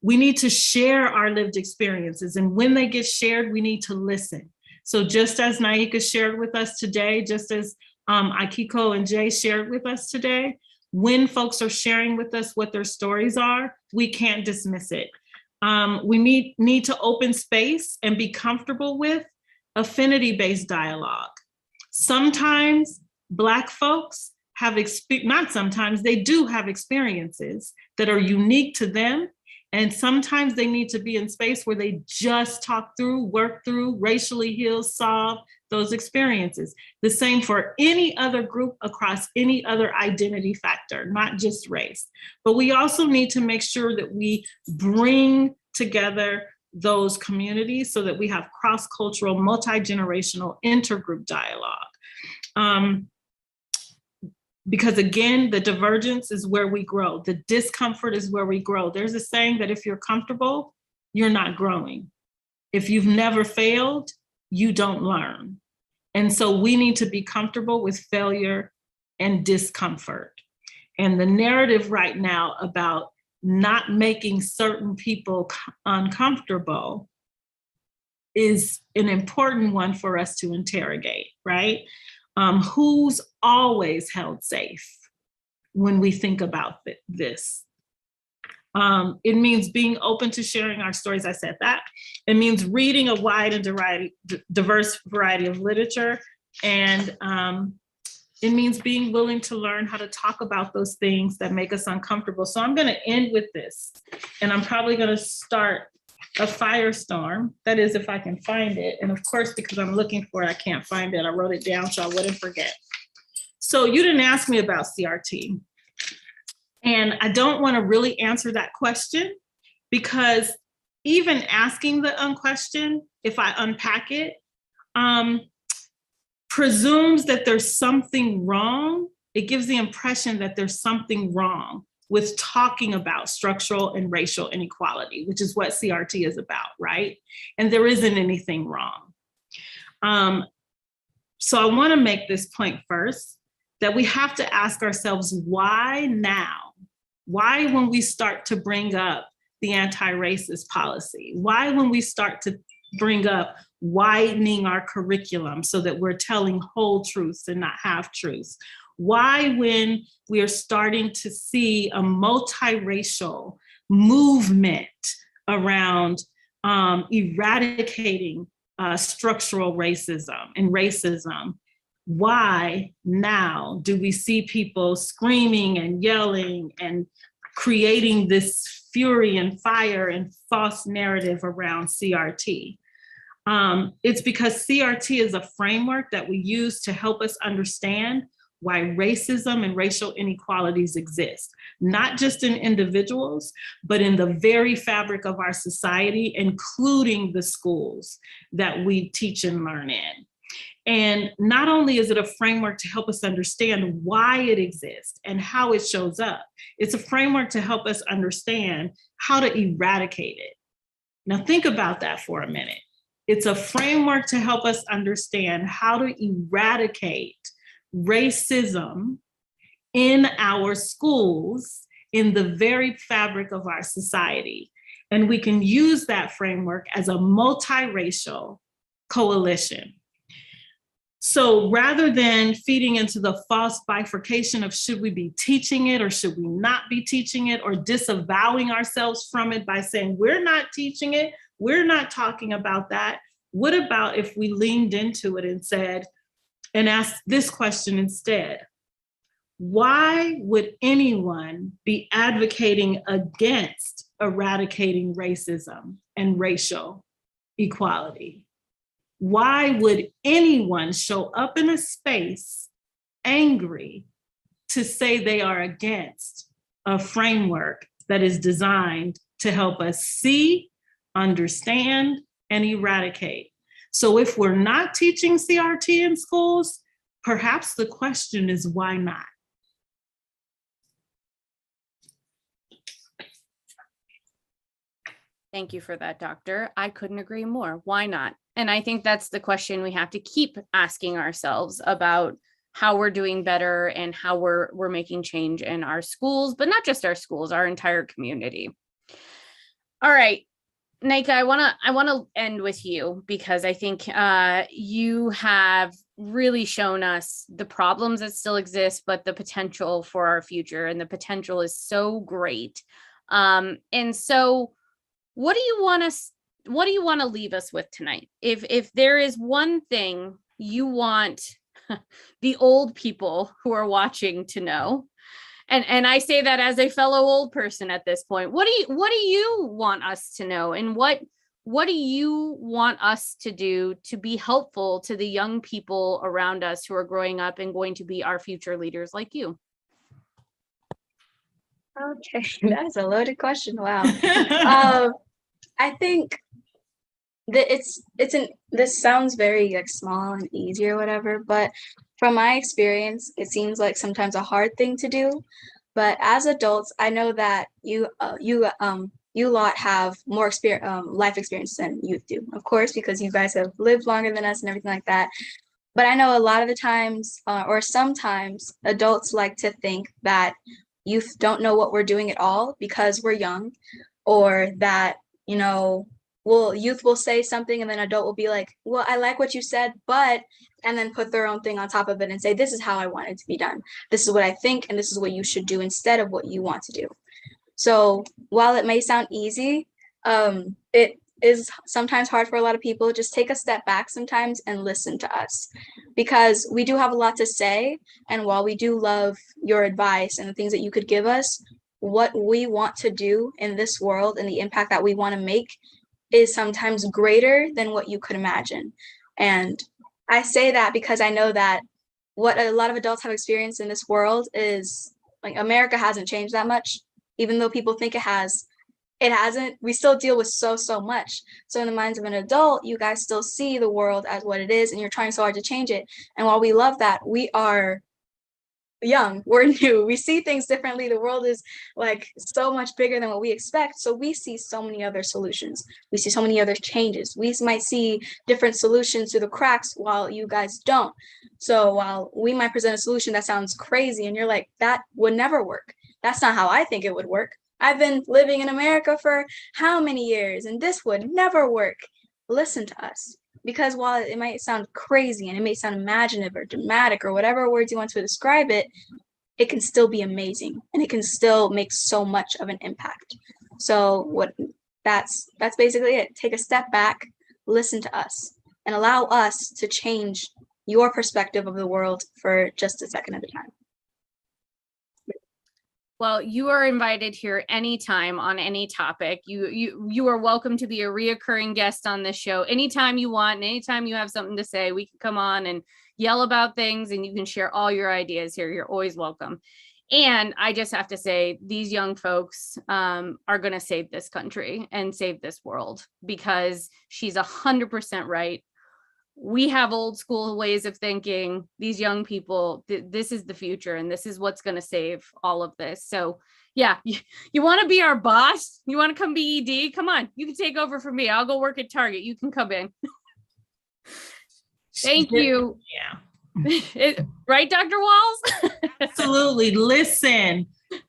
We need to share our lived experiences, and when they get shared, we need to listen. So just as Naika shared with us today, just as Akiko and Jay shared with us today, when folks are sharing with us what their stories are, we can't dismiss it. We need to open space and be comfortable with affinity-based dialogue. Sometimes Black folks have not sometimes, they do have experiences that are unique to them. And sometimes they need to be in space where they just talk through, work through, racially heal, solve those experiences. The same for any other group across any other identity factor, not just race. But we also need to make sure that we bring together those communities so that we have cross-cultural, multi-generational, intergroup dialogue. Because again, the divergence is where we grow. The discomfort is where we grow. There's a saying that if you're comfortable, you're not growing. If you've never failed, you don't learn. And so we need to be comfortable with failure and discomfort. And the narrative right now about not making certain people uncomfortable is an important one for us to interrogate, right? Who's always held safe when we think about this? It means being open to sharing our stories. I said that. It means reading a wide and diverse variety of literature. And it means being willing to learn how to talk about those things that make us uncomfortable. So I'm going to end with this, and I'm probably going to start a firestorm. That is, if I can find it. And of course, because I'm looking for it, I can't find it. I wrote it down so I wouldn't forget. So you didn't ask me about CRT. And I don't want to really answer that question, because even asking the question, if I unpack it, presumes that there's something wrong. It gives the impression that there's something wrong with talking about structural and racial inequality, which is what CRT is about, right? And there isn't anything wrong. So I want to make this point first, that we have to ask ourselves, why now? Why when we start to bring up the anti-racist policy? Why when we start to bring up widening our curriculum so that we're telling whole truths and not half truths? Why when we are starting to see a multiracial movement around eradicating structural racism and racism? Why now do we see people screaming and yelling and creating this fury and fire and false narrative around CRT? It's because CRT is a framework that we use to help us understand why racism and racial inequalities exist, not just in individuals, but in the very fabric of our society, including the schools that we teach and learn in. And not only is it a framework to help us understand why it exists and how it shows up, it's a framework to help us understand how to eradicate it. Now think about that for a minute. It's a framework to help us understand how to eradicate racism in our schools, in the very fabric of our society. And we can use that framework as a multiracial coalition. So rather than feeding into the false bifurcation of should we be teaching it or should we not be teaching it, or disavowing ourselves from it by saying we're not teaching it, we're not talking about that, what about if we leaned into it and said, and asked this question instead: why would anyone be advocating against eradicating racism and racial equality? Why would anyone show up in a space angry to say they are against a framework that is designed to help us see, understand, and eradicate? So if we're not teaching CRT in schools, perhaps the question is why not? Thank you for that, Doctor. I couldn't agree more. Why not? And I think that's the question we have to keep asking ourselves about how we're doing better and how we're making change in our schools, but not just our schools, our entire community. All right, Nika, I want to end with you, because I think you have really shown us the problems that still exist, but the potential for our future, and the potential is so great. And so what do you want to leave us with tonight? If there is one thing you want the old people who are watching to know, and I say that as a fellow old person at this point, what do you want us to know, and what do you want us to do to be helpful to the young people around us who are growing up and going to be our future leaders like you? Okay, that's a loaded question. Wow. I think that this sounds very like small and easy or whatever, but from my experience, it seems like sometimes a hard thing to do. But as adults, I know that you lot have more life experience than youth do, of course, because you guys have lived longer than us and everything like that. But I know a lot of the times, or sometimes, adults like to think that youth don't know what we're doing at all because we're young, or that, youth will say something and then adult will be like, well, I like what you said, but, and then put their own thing on top of it and say, this is how I want it to be done. This is what I think, and this is what you should do instead of what you want to do. So while it may sound easy, it is sometimes hard for a lot of people. Just take a step back sometimes and listen to us, because we do have a lot to say. And while we do love your advice and the things that you could give us, what we want to do in this world and the impact that we want to make is sometimes greater than what you could imagine. And I say that because I know that what a lot of adults have experienced in this world is like America hasn't changed that much, even though people think it has. It hasn't. We still deal with so much. So in the minds of an adult, you guys still see the world as what it is, and you're trying so hard to change it. And while we love that, we are young, we're new, we see things differently. The world is like so much bigger than what we expect. So we see so many other solutions. We see so many other changes. We might see different solutions to the cracks while you guys don't. So while we might present a solution that sounds crazy and you're like, that would never work. That's not how I think it would work. I've been living in America for how many years, and this would never work. Listen to us. Because while it might sound crazy and it may sound imaginative or dramatic or whatever words you want to describe it, it can still be amazing, and it can still make so much of an impact. So that's basically it. Take a step back, listen to us, and allow us to change your perspective of the world for just a second at a time. Well, you are invited here anytime on any topic. You are welcome to be a reoccurring guest on this show anytime you want, and anytime you have something to say, we can come on and yell about things, and you can share all your ideas here. You're always welcome. And I just have to say, these young folks are going to save this country and save this world, because she's 100% right. we have old school ways of thinking. These young people, this is the future, and this is what's going to save all of this. So yeah, you want to be our boss? You want to come be ED? Come on, you can take over for me. I'll go work at Target. You can come in. Thank you. Yeah. Right, Dr. Walls? Absolutely. Listen,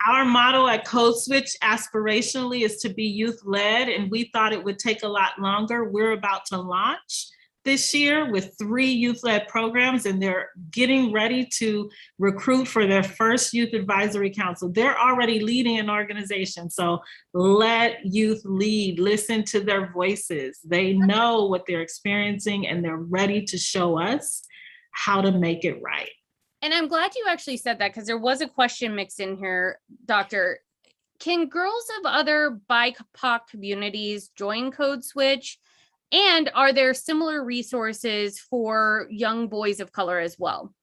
our motto at Code Switch aspirationally is to be youth-led, and we thought it would take a lot longer. We're about to launch this year with 3 youth-led programs, and they're getting ready to recruit for their first youth advisory council. They're already leading an organization, so let youth lead. Listen to their voices. They know what they're experiencing, and they're ready to show us how to make it right. And I'm glad you actually said that, because there was a question mixed in here, Doctor. Can girls of other BIPOC communities join Code Switch? And are there similar resources for young boys of color as well?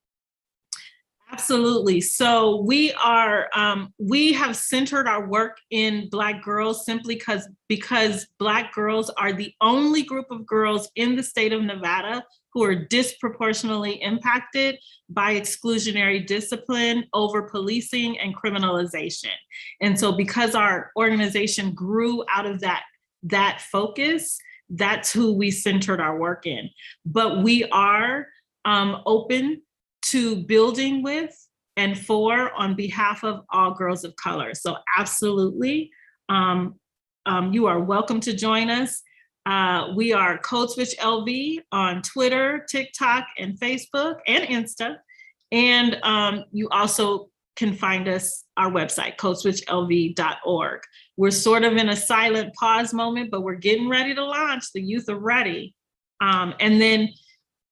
Absolutely. So we have centered our work in Black girls simply because Black girls are the only group of girls in the state of Nevada who are disproportionately impacted by exclusionary discipline, over policing, and criminalization. And so because our organization grew out of that focus, that's who we centered our work in. But we are open to building with and for on behalf of all girls of color. So absolutely, you are welcome to join us. We are Code Switch LV on Twitter, TikTok, and Facebook, and Insta. And you also can find us, our website, codeswitchlv.org. We're sort of in a silent pause moment, but we're getting ready to launch. The youth are ready. And then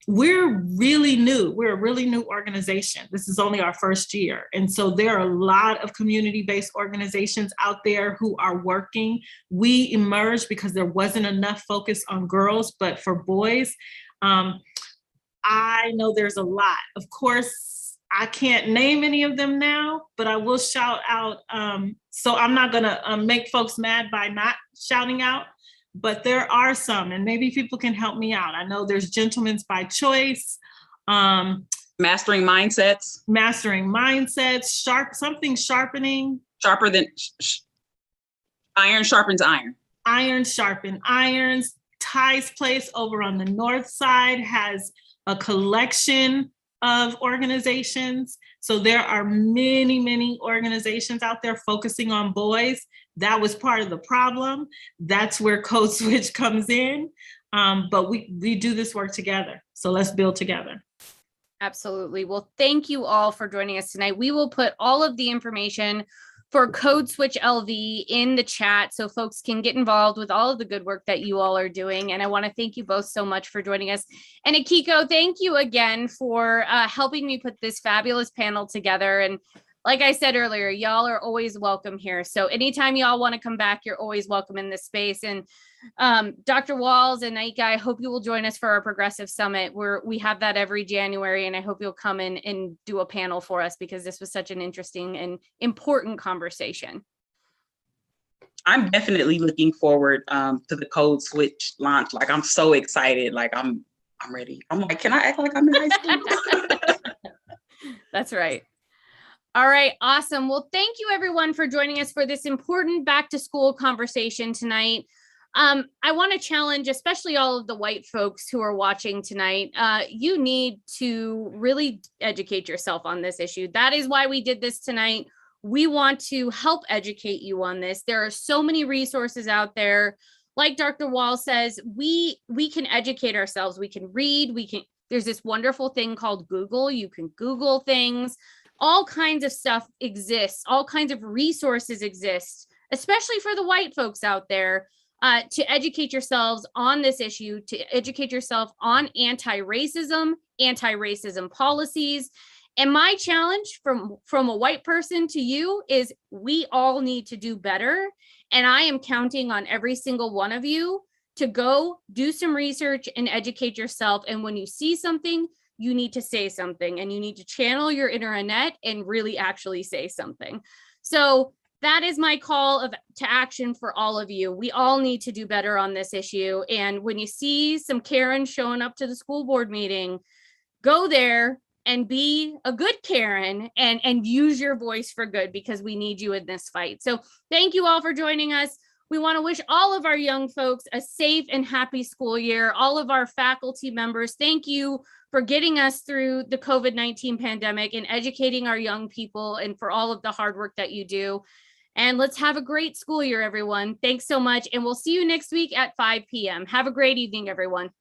we're really new. We're a really new organization. This is only our first year. And so there are a lot of community-based organizations out there who are working. We emerged because there wasn't enough focus on girls, but for boys, I know there's a lot. Of course, I can't name any of them now, but I will shout out. So I'm not gonna make folks mad by not shouting out, but there are some, and maybe people can help me out. I know there's Gentlemen's by Choice. Mastering Mindsets. Something sharpening. Sharper than, iron sharpens iron. Iron sharpen irons. Ty's Place over on the north side has a collection of organizations. So there are many, many organizations out there focusing on boys. That was part of the problem. That's where Code Switch comes in. But we do this work together. So let's build together. Absolutely. Well, thank you all for joining us tonight. We will put all of the information for Code Switch LV in the chat so folks can get involved with all of the good work that you all are doing. And I want to thank you both so much for joining us. And Akiko, thank you again for helping me put this fabulous panel together. And like I said earlier, y'all are always welcome here. So anytime y'all want to come back, you're always welcome in this space. And Dr. Walls and Aika, I hope you will join us for our Progressive Summit, where we have that every January. And I hope you'll come in and do a panel for us, because this was such an interesting and important conversation. I'm definitely looking forward to the Code Switch launch. Like, I'm so excited. Like, I'm ready. I'm like, can I act like I'm in high school? That's right. All right, awesome. Well, thank you everyone for joining us for this important back to school conversation tonight. I want to challenge, especially all of the white folks who are watching tonight. You need to really educate yourself on this issue. That is why we did this tonight. We want to help educate you on this. There are so many resources out there. Like Dr. Wall says, we can educate ourselves. We can read. There's this wonderful thing called Google. You can Google things. All kinds of stuff exists. All kinds of resources exist, especially for the white folks out there, to educate yourselves on this issue, to educate yourself on anti-racism policies. And my challenge from a white person to you is we all need to do better. And I am counting on every single one of you to go do some research and educate yourself. And when you see something, you need to say something, and you need to channel your inner Annette and really actually say something. So that is my call to action for all of you. We all need to do better on this issue. And when you see some Karen showing up to the school board meeting, go there and be a good Karen and use your voice for good, because we need you in this fight. So thank you all for joining us. We want to wish all of our young folks a safe and happy school year. All of our faculty members, thank you for getting us through the COVID-19 pandemic and educating our young people, and for all of the hard work that you do. And let's have a great school year, everyone. Thanks so much. And we'll see you next week at 5 p.m. Have a great evening, everyone.